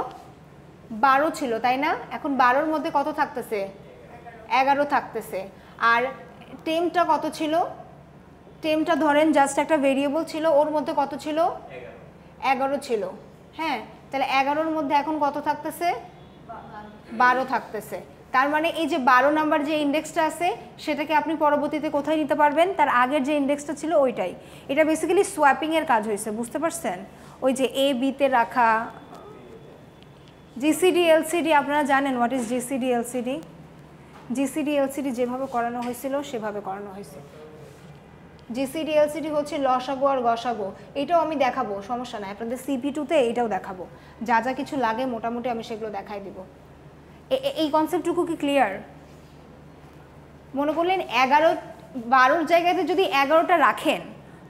Speaker 1: 12 ছিল, তাই না? এখন 12-র মধ্যে কত থাকতেছে? 11 থাকতেছে। আর টেম্পটা কত ছিল? টেম্পটা ধরেন জাস্ট একটা ভেরিয়েবল ছিল, ওর মধ্যে কত ছিল? 11 ছিল। হ্যাঁ, তাহলে 11-র মধ্যে এখন কত থাকতেছে? 12 থাকতেছে। তার মানে এই যে 12 নাম্বার যে ইন্ডেক্সটা আছে সেটাকে আপনি পরবর্তীতে কোথায় নিতে পারবেন? তার আগের যে ইন্ডেক্সটা ছিল ওইটাই। এটা বেসিক্যালি সোয়াপিংয়ের কাজ হয়েছে, বুঝতে পারছেন? ওই যে এ বিতে রাখা, জিসিডি এলসিডি, আপনারা জানেন what is GCD LCD? GCD LCD যেভাবে করানো হয়েছিল সেভাবে করানো হয়েছে। জিসিডি এলসিডি হচ্ছে লসাগু আর গসাগু, এটাও আমি দেখাবো, সমস্যা নাই, আপনাদের CP2-তে এটাও দেখাবো, যা যা কিছু লাগে মোটামুটি আমি সেগুলো দেখাই দিব। এই কনসেপ্টটুকু কি ক্লিয়ার? মনে করলেন 12-র জায়গাতে যদি 11টা রাখেন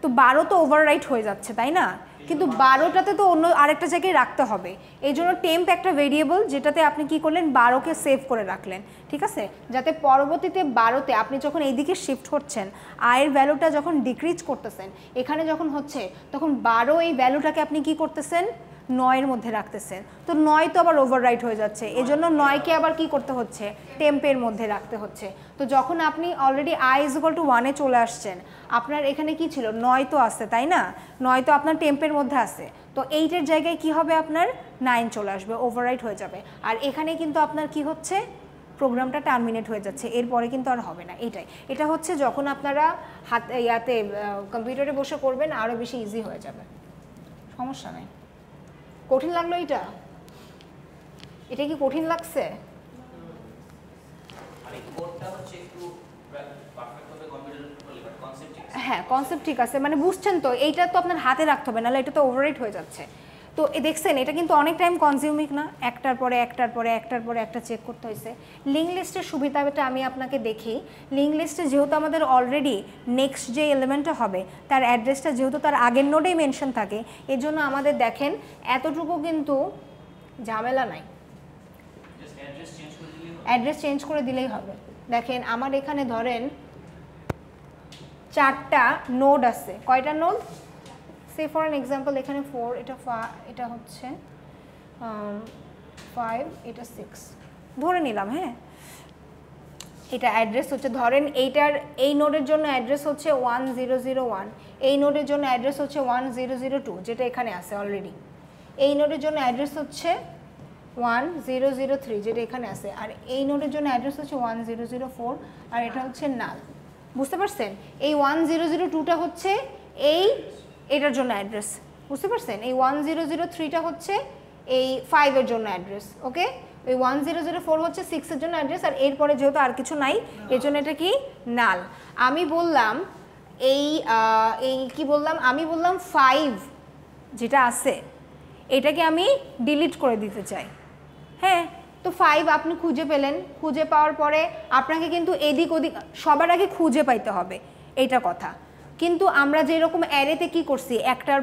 Speaker 1: তো 12 তো ওভাররাইট হয়ে যাচ্ছে, তাই না? কিন্তু 12টাতে তো অন্য আরেকটা জায়গায় রাখতে হবে, এই জন্য টেম্প একটা ভেরিয়েবল যেটাতে আপনি কি করলেন? 12কে সেভ করে রাখলেন, ঠিক আছে? যাতে পরবর্তীতে 12তে আপনি যখন এইদিকে শিফট হচ্ছেন, আয়ের ভ্যালুটা যখন ডিক্রিজ করতেছেন, এখানে যখন হচ্ছে তখন 12 এই ভ্যালুটাকে আপনি কি করতেছেন? 9-এর মধ্যে রাখতেছেন। তো 9 তো আবার ওভাররাইট হয়ে যাচ্ছে, এই জন্য 9কে আবার কি করতে হচ্ছে? টেম্পের মধ্যে রাখতে হচ্ছে। তো যখন আপনি অলরেডি i=1-এ চলে আসছেন, আপনার এখানে কি ছিল? 9 তো আছে, তাই না? 9 তো আপনার টেম্পের মধ্যে আছে, তো 8-এর জায়গায় কি হবে? আপনার 9 চলে আসবে, ওভাররাইট হয়ে যাবে। আর এখানে কিন্তু আপনার কি হচ্ছে? প্রোগ্রামটা টার্মিনেট হয়ে যাচ্ছে, এরপরে কিন্তু আর হবে না। এটা হচ্ছে যখন আপনারা ইয়াতে কম্পিউটারে বসে করবেন আরও বেশি ইজি হয়ে যাবে, সমস্যা নেই। কঠিন লাগলো এটা কি কঠিন লাগছে? হ্যাঁ, কনসেপ্ট ঠিক আছে, মানে বুঝছেন তো, এইটা তো আপনার হাতে রাখতে হবে, নাহলে এটা তো ওভাররাইট হয়ে যাচ্ছে। তো দেখছেন এটা কিন্তু অনেক টাইম কনজিউমিং না, একটার পরে একটা চেক করতে হয়েছে। লিঙ্ক লিস্টের সুবিধাটা আমি আপনাকে দেখি। লিঙ্ক লিস্টে যেহেতু আমাদের অলরেডি নেক্সট যে এলিমেন্টটা হবে তার অ্যাড্রেসটা যেহেতু তার আগের নোডেই মেনশন থাকে, এর জন্য আমাদের দেখেন এতটুকু কিন্তু ঝামেলা নাই, অ্যাড্রেস চেঞ্জ করে দিলেই হবে। দেখেন আমার এখানে ধরেন 4টা নোড আছে, কয়টা node? Say for an example এখানে 4, এটা হচ্ছে 5, এটা 6 ধরে নিলাম। হ্যাঁ, এটা অ্যাড্রেস হচ্ছে, ধরেন এই নোডের জন্য অ্যাড্রেস হচ্ছে 1001, এই নোডের জন্য অ্যাড্রেস হচ্ছে 1002 যেটা এখানে আছে অলরেডি, এই নোডের জন্য অ্যাড্রেস হচ্ছে 1003 যেটা এখানে আছে, আর এই নোডের জন্য অ্যাড্রেস হচ্ছে 1004, আর এটা হচ্ছে নাল। বুঝতে পারছেন? এই 1002টা হচ্ছে এটার জন্য অ্যাড্রেস, বুঝতে পারছেন? এই 1003টা হচ্ছে এই 5-এর জন্য অ্যাড্রেস, ওকে? ওই 1004 হচ্ছে 6-এর জন্য অ্যাড্রেস, আর এরপরে যেহেতু আর কিছু নাই এর জন্য এটা কি নাল। আমি বললাম আমি বললাম 5 যেটা আছে এটাকে আমি ডিলিট করে দিতে চাই। হ্যাঁ, তো 5 আপনি খুঁজে পেলেন, খুঁজে পাওয়ার পরে আপনাকে কিন্তু এদিক ওদিক সবার আগে খুঁজে পাইতে হবে, এইটা কথা। কিন্তু আমরা যেরকম অ্যারেতে কি করছি, একটার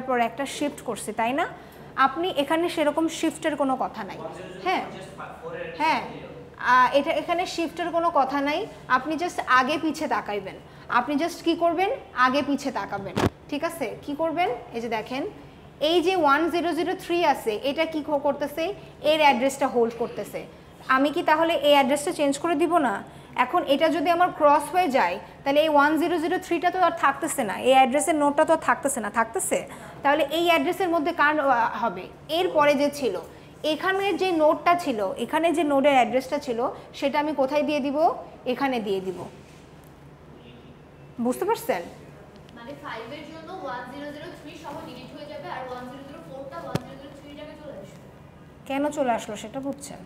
Speaker 1: পর একটা শিফট করছি, তাই না? আপনি এখানে সেরকম শিফটের কোনো কথা নাই। হ্যাঁ, এখানে শিফটের কোনো কথা নাই, আপনি জাস্ট আগে পিছে তাকাইবেন। আপনি জাস্ট কি করবেন, আগে পিছে তাকাবেন, ঠিক আছে? কি করবেন, এই যে দেখেন এই যে 1003 আছে এটা কি করতেছে, এর অ্যাড্রেসটা হোল্ড করতেছে। আমি কি তাহলে এই অ্যাড্রেসটা চেঞ্জ করে দিব না? এখন এটা যদি আমার ক্রস হয়ে যায় তাহলে এই 1003টা তো আর থাকতেছে না, এই অ্যাড্রেসের নোটটা তো আর থাকতেছে না, তাহলে এই অ্যাড্রেসের মধ্যে কার হবে? এরপরে যে ছিল এখানে যে নোটটা ছিল, এখানে যে নোডের অ্যাড্রেসটা ছিল সেটা আমি কোথায় দিয়ে দিব? এখানে দিয়ে দিব। বুঝতে পারছেন?
Speaker 2: মানে 5 এর জন্য 1003 সহ ডিলিট হয়ে যাবে, আর 1004টা 1003 জায়গায় চলে আসবে।
Speaker 1: কেন চলে আসলো সেটা বুঝছেন?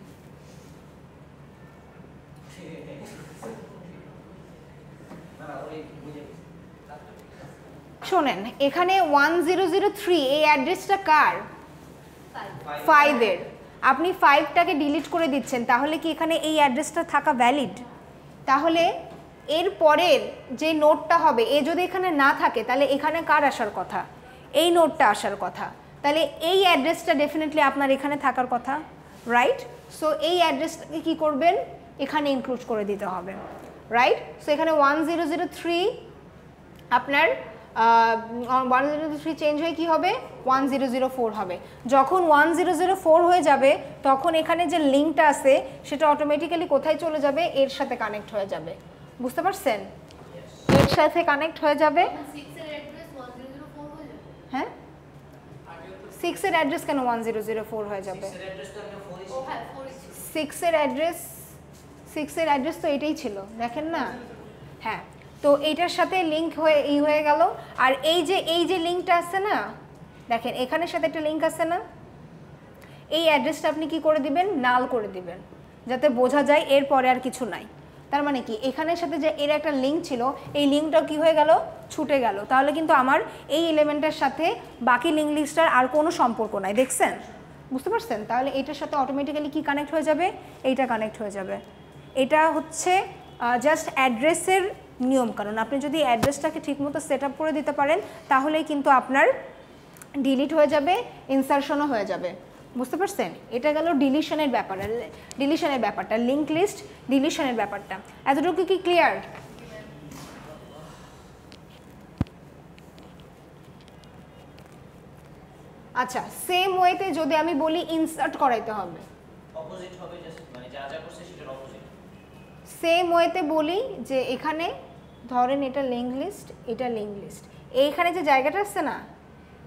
Speaker 1: শোনেন, এখানে 1003 এই অ্যাড্রেসটা কার? 5-এর। আপনি 5টাকে ডিলিট করে দিচ্ছেন, তাহলে কি এখানে এই অ্যাড্রেসটা থাকা ভ্যালিড? তাহলে এর পরের যে নোটটা হবে এ যদি এখানে না থাকে তাহলে এখানে কার আসার কথা? এই নোটটা আসার কথা। তাহলে এই অ্যাড্রেসটা ডেফিনেটলি আপনার এখানে থাকার কথা, রাইট? সো এই অ্যাড্রেসটাকে কী করবেন? এখানে ইনক্লুড করে দিতে হবে, রাইট? সো এখানে 1003 আপনার 1003 চেঞ্জ হয়ে কি হবে? 1004 হবে। যখন 1004 হয়ে যাবে তখন এখানে যে লিঙ্কটা আছে সেটা অটোমেটিক্যালি কোথায় চলে যাবে? এর সাথে কানেক্ট হয়ে যাবে। বুঝতে পারছেন? এর সাথে কানেক্ট হয়ে যাবে।
Speaker 2: 6 এর অ্যাড্রেস 1004 হয়ে যাবে।
Speaker 1: হ্যাঁ, 6 এর অ্যাড্রেস কেন 1004 হয়ে যাবে? 6 এর অ্যাড্রেস তো এটাই ছিল, দেখেন না? হ্যাঁ, তো এইটার সাথে লিঙ্ক হয়ে গেল। আর এই যে লিঙ্কটা আছে না, দেখেন এখানের সাথে একটা লিঙ্ক আছে না, এই অ্যাড্রেসটা আপনি কি করে দিবেন? নাল করে দিবেন, যাতে বোঝা যায় এরপরে আর কিছু নাই। তার মানে কি এখানের সাথে যে এর একটা লিঙ্ক ছিল এই লিঙ্কটা কি হয়ে গেল? ছুটে গেল। তাহলে কিন্তু আমার এই এলিমেন্টের সাথে বাকি লিঙ্ক লিস্টার আর কোনো সম্পর্ক নাই, দেখছেন? বুঝতে পারছেন? তাহলে এটার সাথে অটোমেটিক্যালি কি কানেক্ট হয়ে যাবে? এইটা কানেক্ট হয়ে যাবে। এটা হচ্ছে জাস্ট অ্যাড্রেসের নিয়ম, কারণ আপনি যদি অ্যাড্রেসটাকে ঠিকমতো সেট আপ করে দিতে পারেন তাহলেই কিন্তু আপনার ডিলিট হয়ে যাবে, ইনসারশনও হয়ে যাবে। বুঝতে পারছেন? এটা গেল ডিলিশনের ব্যাপারটা, লিঙ্ক লিস্ট ডিলিশনের ব্যাপারটা। এতটুকু কি ক্লিয়ার? আচ্ছা, সেম ওয়েতে যদি আমি বলি ইনসার্ট করাইতে হবে,
Speaker 3: অপোজিট হবে, জাস্ট মানে যা যা করছে সেটার অপোজিট।
Speaker 1: সেম ওয়েতে বলি যে এখানে ধরেন এটা লিঙ্ক লিস্ট, এটা লিঙ্ক লিস্ট, এইখানে যে জায়গাটা আছে না,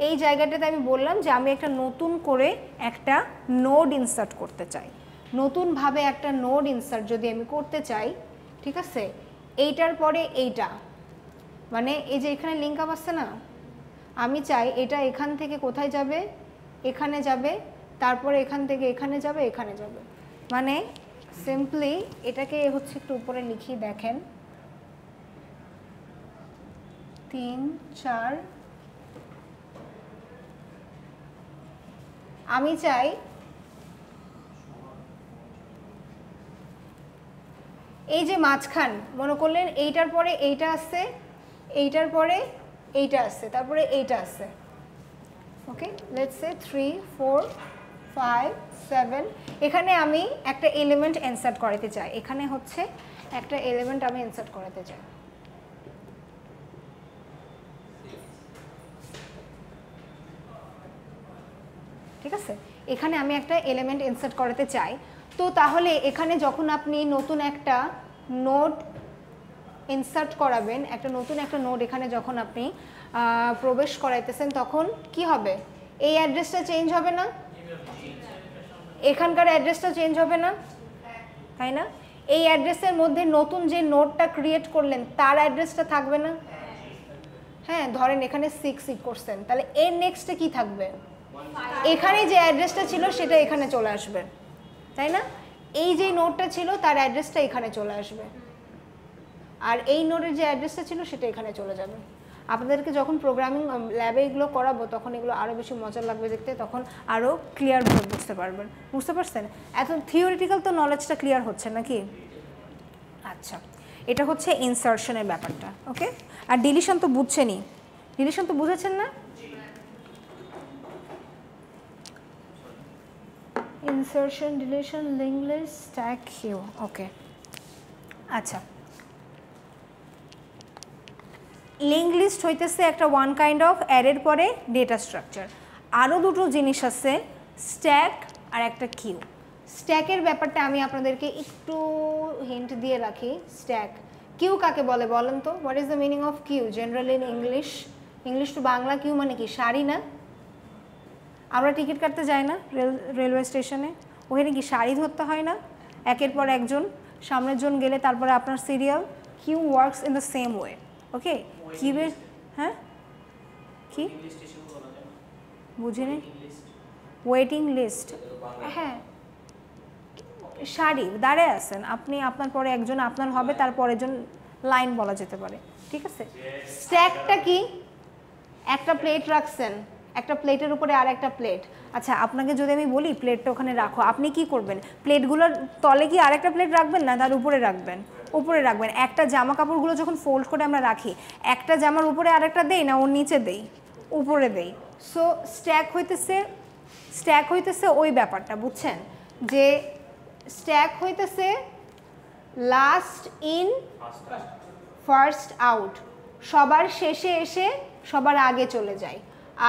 Speaker 1: এই জায়গাটাতে আমি বললাম যে আমি একটা নতুন করে একটা নোড ইনসার্ট করতে চাই। নতুনভাবে একটা নোড ইনসার্ট যদি আমি করতে চাই, ঠিক আছে, এইটার পরে এইটা, মানে এই যে এখানে লিঙ্ক আপ আসছে না, আমি চাই এটা এখান থেকে কোথায় যাবে, এখানে যাবে, তারপরে এখান থেকে এখানে যাবে, এখানে যাবে। মানে সিম্পলি এটাকে হচ্ছে একটু উপরে লিখি, দেখেন 3 4, আমি চাই এই যে মাঝখান মনে করলেন এইটার পরে এইটা আসছে, এইটার পরে এইটা আসছে, তারপরে এইটা আসছে। ওকে, লেটস সে 3 4 5 7, এখানে আমি একটা এলিমেন্ট ইনসার্ট করাতে চাই, এখানে হচ্ছে একটা এলিমেন্ট আমি ইনসার্ট করাতে চাই। ঠিক আছে, এখানে আমি একটা এলিমেন্ট ইনসার্ট করাতে চাই। তো তাহলে এখানে যখন আপনি নতুন একটা নোড ইনসার্ট করাবেন, নতুন একটা নোড এখানে যখন আপনি প্রবেশ করাইতেছেন, তখন কি হবে, এই অ্যাড্রেসটা চেঞ্জ হবে না, এখানকার অ্যাড্রেসটা চেঞ্জ হবে না, তাই না? এই অ্যাড্রেসের মধ্যে নতুন যে নোডটা ক্রিয়েট করলেন তার অ্যাড্রেসটা থাকবে না? হ্যাঁ, ধরেন এখানে 6 সিট করছেন, তাহলে এর নেক্সটে কি থাকবে, এখানে যে অ্যাড্রেসটা ছিল সেটা এখানে চলে আসবে, তাই না? এই যে নোডটা ছিল তার অ্যাড্রেসটা এখানে চলে আসবে, আর এই নোডের যে অ্যাড্রেসটা ছিল সেটা এখানে চলে যাবে। আপনাদেরকে যখন প্রোগ্রামিং ল্যাবে এগুলো করাবো তখন এগুলো আরও বেশি মজা লাগবে দেখতে, তখন আরও ক্লিয়ারভাবে বুঝতে পারবেন। বুঝতে পারছেন? এত থিওরিটিক্যাল তো নলেজটা ক্লিয়ার হচ্ছে নাকি? আচ্ছা, এটা হচ্ছে ইনসার্শনের ব্যাপারটা। ওকে, আর ডিলিশন তো বুঝছেনই, ডিলিশন তো বুঝেছেন না? Insertion, deletion, link list, stack, queue. Okay, আচ্ছা, লিঙ্ক লিস্ট হইতেছে একটা ওয়ান কাইন্ড অফ অ্যারের পরে ডেটা স্ট্রাকচার। আরও দুটো জিনিস আছে, স্ট্যাক আর একটা কিউ। স্ট্যাকের ব্যাপারটা আমি আপনাদেরকে একটু হিন্ট দিয়ে রাখি। স্ট্যাক, কিউ কাকে বলে বলেন তো? What is the meaning of queue generally in English to Bangla? Queue মানে কি, সারি না? আমরা টিকিট কাটতে যাই না রেলওয়ে স্টেশনে, ওখানে কি সারি ধরতে হয় না? একের পর একজন, সামনের জন গেলে তারপরে আপনার serial. Queue works in the same way. Okay, কিউয়ের, হ্যাঁ কি বুঝিনি? ওয়েটিং লিস্ট, হ্যাঁ, সারি দাঁড়ায় আছেন আপনি, আপনার পরে একজন আপনার হবে, তারপরে জন লাইন বলা যেতে পারে। ঠিক আছে, স্ট্যাকটা কি, একটা প্লেট রাখছেন, একটা প্লেটের উপরে আর একটা প্লেট। আচ্ছা, আপনাকে যদি আমি বলি প্লেটটা ওখানে রাখো, আপনি কি করবেন? প্লেটগুলোর তলে কি আরেকটা প্লেট রাখবেন না, তার উপরে রাখবেন? উপরে রাখবেন। একটা জামা কাপড়গুলো যখন ফোল্ড করে আমরা রাখি, একটা জামার উপরে আরেকটা দেই না ওর নিচে দেই? উপরে দেই। সো স্ট্যাক হইতেছে ওই ব্যাপারটা, বুঝছেন? যে স্ট্যাক হইতেছে লাস্ট ইন ফার্স্ট আউট, সবার শেষে এসে সবার আগে চলে যায়।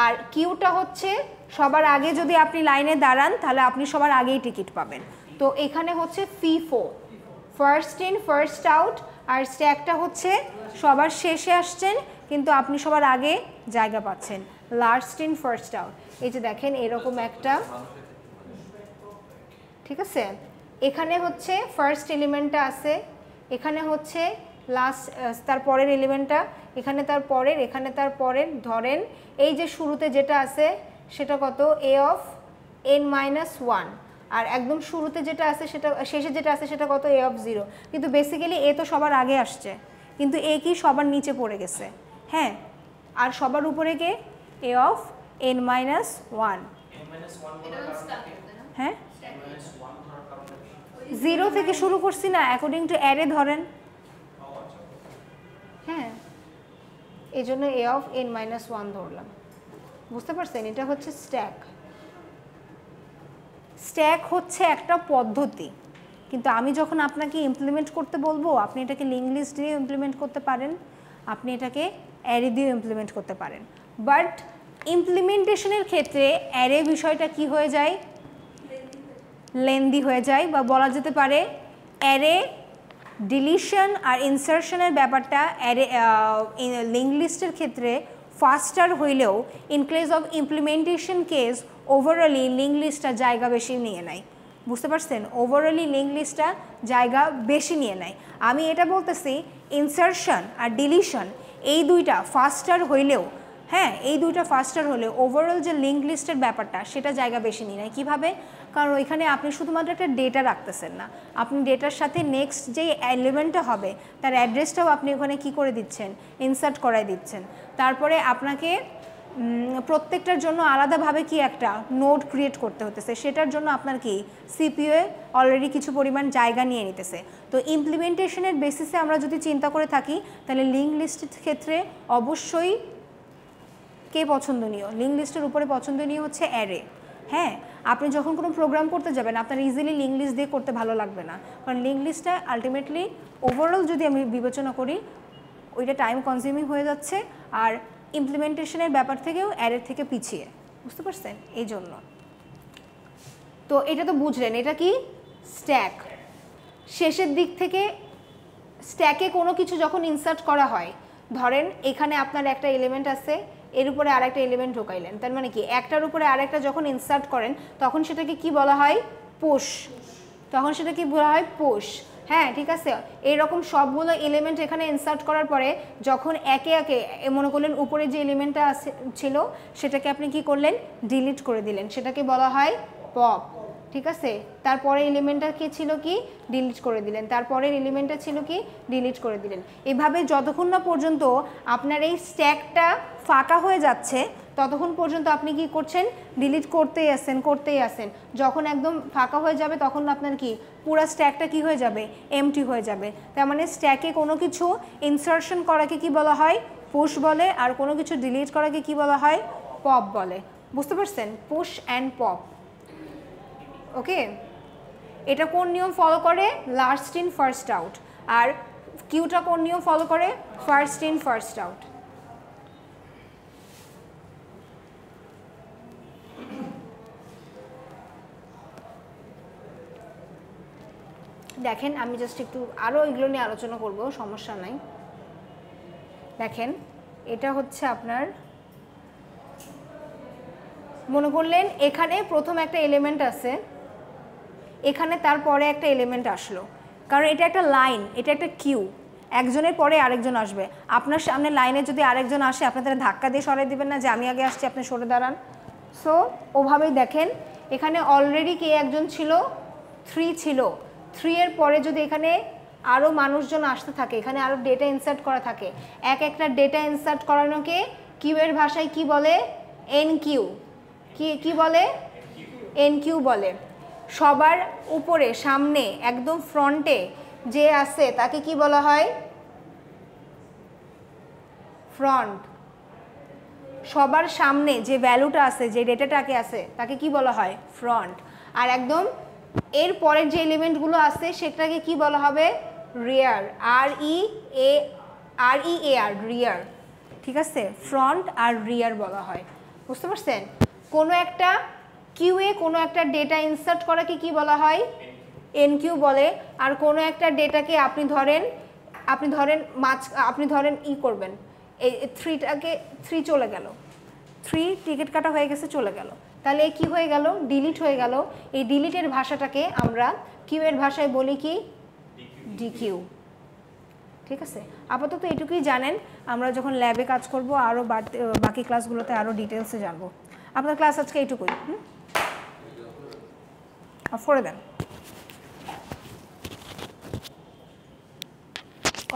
Speaker 1: আর কিউটা হচ্ছে সবার আগে যদি আপনি লাইনে দাঁড়ান তাহলে আপনি সবার আগেই টিকিট পাবেন। তো এখানে হচ্ছে FIFO, first in first out, আর স্ট্যাকটা হচ্ছে সবার শেষে আসছেন কিন্তু আপনি সবার আগে জায়গা পাচ্ছেন, লাস্ট ইন ফার্স্ট আউট। এই যে দেখেন এরকম একটা, ঠিক আছে, এখানে হচ্ছে ফার্স্ট এলিমেন্টটা আছে, এখানে হচ্ছে লাস্ট তার পরের এলিমেন্টটা, এখানে তার পরের, এখানে তার পরের। ধরেন এই যে শুরুতে যেটা আছে সেটা কত, এ অফ n-1, আর একদম শুরুতে যেটা আছে সেটা, শেষে যেটা আছে সেটা কত, এ অফ 0। কিন্তু বেসিক্যালি এ তো সবার আগে আসছে, কিন্তু এ কি সবার নিচে পড়ে গেছে, হ্যাঁ, আর সবার উপরে কে, এ অফ n-1। হ্যাঁ, 0 থেকে শুরু করছি না, অ্যাকর্ডিং টু অ্যারে ধরেন, হ্যাঁ, এই জন্য এ অফ n-1 ধরলাম। বুঝতে পারছেন? এটা হচ্ছে স্ট্যাক। স্ট্যাক হচ্ছে একটা পদ্ধতি, কিন্তু আমি যখন আপনাকে ইমপ্লিমেন্ট করতে বলবো, আপনি এটাকে লিঙ্ক লিস্ট দিয়ে ইমপ্লিমেন্ট করতে পারেন, আপনি এটাকে অ্যারে দিয়ে ইমপ্লিমেন্ট করতে পারেন। বাট ইমপ্লিমেন্টেশনের ক্ষেত্রে অ্যারে বিষয়টা কি হয়ে যায়, লেন্দি হয়ে যায়, বা বলা যেতে পারে অ্যারে ডিলিশন আর ইনসার্শনের ব্যাপারটা অ্যারে লিঙ্ক লিস্টের ক্ষেত্রে ফাস্টার হইলেও in case of implementation case overally link লিস্টটা জায়গা বেশি নিয়ে নেয়। বুঝতে পারছেন? ওভারঅলি লিঙ্ক লিস্টটা জায়গা বেশি নিয়ে নেয়। আমি এটা বলতেছি ইনসারশন আর ডিলিশন এই দুইটা ফাস্টার হইলেও, হ্যাঁ এই দুইটা ফাস্টার হলেও ওভারঅল যে লিঙ্ক লিস্টের ব্যাপারটা সেটা জায়গা বেশি নিয়ে নেয়। কীভাবে? কারণ ওইখানে আপনি শুধুমাত্র একটা ডেটা রাখতেছেন না, আপনি ডেটার সাথে নেক্সট যেই এলিমেন্টটা হবে তার অ্যাড্রেসটাও আপনি ওখানে কী করে দিচ্ছেন, ইনসার্ট করাই দিচ্ছেন। তারপরে আপনাকে প্রত্যেকটার জন্য আলাদাভাবে কি একটা নোড ক্রিয়েট করতে হতেছে, সেটার জন্য আপনার কি সিপিইউ অলরেডি কিছু পরিমাণ জায়গা নিয়ে নিতেছে। তো ইমপ্লিমেন্টেশনের বেসিসে আমরা যদি চিন্তা করে থাকি তাহলে লিঙ্ক লিস্টের ক্ষেত্রে অবশ্যই কে পছন্দনীয়? লিঙ্ক লিস্টের উপরে পছন্দনীয় হচ্ছে অ্যারে। হ্যাঁ, আপনি যখন কোনো প্রোগ্রাম করতে যাবেন আপনার ইজিলি লিঙ্ক লিস্ট দিয়ে করতে ভালো লাগবে না, কারণ লিঙ্ক লিস্টটা আলটিমেটলি ওভারঅল যদি আমি বিবেচনা করি ওইটা টাইম কনজিউমিং হয়ে যাচ্ছে আর ইমপ্লিমেন্টেশনের ব্যাপার থেকেও অ্যারের থেকে পিছিয়ে। বুঝতে পারছেন? এই জন্য তো এটা তো বুঝলেন এটা কি স্ট্যাক। শেষের দিক থেকে স্ট্যাকে কোনো কিছু যখন ইনসার্ট করা হয়, ধরেন এখানে আপনার একটা এলিমেন্ট আছে, এর উপরে আরেকটা এলিমেন্ট ঢোকাইলেন, তার মানে কি একটার উপরে আরেকটা যখন ইনসার্ট করেন তখন সেটাকে কি বলা হয়? পুশ। তখন সেটা কি বলা হয়? পুশ। হ্যাঁ ঠিক আছে, এইরকম সবগুলো এলিমেন্ট এখানে ইনসার্ট করার পরে যখন একে একে মনে করলেন উপরে যে এলিমেন্টটা ছিল সেটাকে আপনি কি করলেন? ডিলিট করে দিলেন, সেটাকে বলা হয় পপ। ঠিক আছে, তারপরে এলিমেন্টটা কি ছিল? কি ডিলিট করে দিলেন, তারপরের এলিমেন্টটা ছিল কি ডিলিট করে দিলেন। এভাবে যতক্ষণ না পর্যন্ত আপনার এই স্ট্যাকটা ফাঁকা হয়ে যাচ্ছে ততক্ষণ পর্যন্ত আপনি কি করছেন? ডিলিট করতেই আসেন। যখন একদম ফাঁকা হয়ে যাবে তখন আপনার কি পুরো স্ট্যাকটা কি হয়ে যাবে? এমটি হয়ে যাবে। তার মানে স্ট্যাকে কোনো কিছু ইনসারশন করাকে কি বলা হয়? পুশ বলে, আর কোনো কিছু ডিলিট করাকে কি বলা হয়? পপ বলে। বুঝতে পারছেন? Push and pop. ওকে, এটা কোন নিয়ম ফলো করে? Last in first out. আর কিউটা কোন নিয়ম ফলো করে? First in first out. দেখেন আমি জাস্ট একটু আরও এগুলো নিয়ে আলোচনা করব, সমস্যা নাই। দেখেন এটা হচ্ছে আপনার, মনে করলেন এখানে প্রথম একটা এলিমেন্ট আছে, এখানে তারপরে একটা এলিমেন্ট আসলো, কারণ এটা একটা লাইন, এটা একটা কিউ, একজনের পরে আরেকজন আসবে। আপনার সামনে লাইনে যদি আরেকজন আসে আপনি তারা ধাক্কা দিয়ে সরাই দিবেন না যে আমি আগে আসছি আপনি সরে দাঁড়ান। সো ওভাবেই দেখেন এখানে অলরেডি কে একজন ছিল? 3 ছিল। 3 এর পরে যদি এখানে আরও মানুষজন আসতে থাকে, এখানে আরও ডেটা ইনসার্ট করা থাকে, একটা ডেটা ইনসার্ট করানোকে কিউ এর ভাষায় কি বলে? Enqueue. কি বলে? এন কিউ বলে। সবার উপরে সামনে একদম ফ্রন্টে যে আছে তাকে কি বলা হয়? ফ্রন্ট। সবার সামনে যে ভ্যালুটা আছে, যে ডেটাটাকে আছে তাকে কি বলা হয়? ফ্রন্ট। আর একদম এর পরের যে এলিমেন্টগুলো আছে সেটাকে কি বলা হবে? রিয়ার। আর রিয়ার। ঠিক আছে, ফ্রন্ট আর রিয়ার বলা হয়। বুঝতে পারছেন? কোনো একটা কিউয়ে কোনো একটা ডেটা ইনসার্ট করাকে কি বলা হয়? এন কিউ বলে। আর কোনো একটা ডেটাকে আপনি ধরেন ই করবেন, এই 3টাকে 3 চলে গেল, 3 টিকিট কাটা হয়ে গেছে চলে গেল, তাহলে কি হয়ে গেল? ডিলিট হয়ে গেল। এই ডিলিটের ভাষাটাকে আমরা কিউ এর ভাষায় বলি কি? ডিকিউ। ঠিক আছে, আপাতত এটুকুই জানেন। আমরা যখন ল্যাবে কাজ করব আরও বাকি ক্লাসগুলোতে আরও ডিটেলসে জানবো। আপনার ক্লাস আজকে এইটুকুই। অফ করে দেন।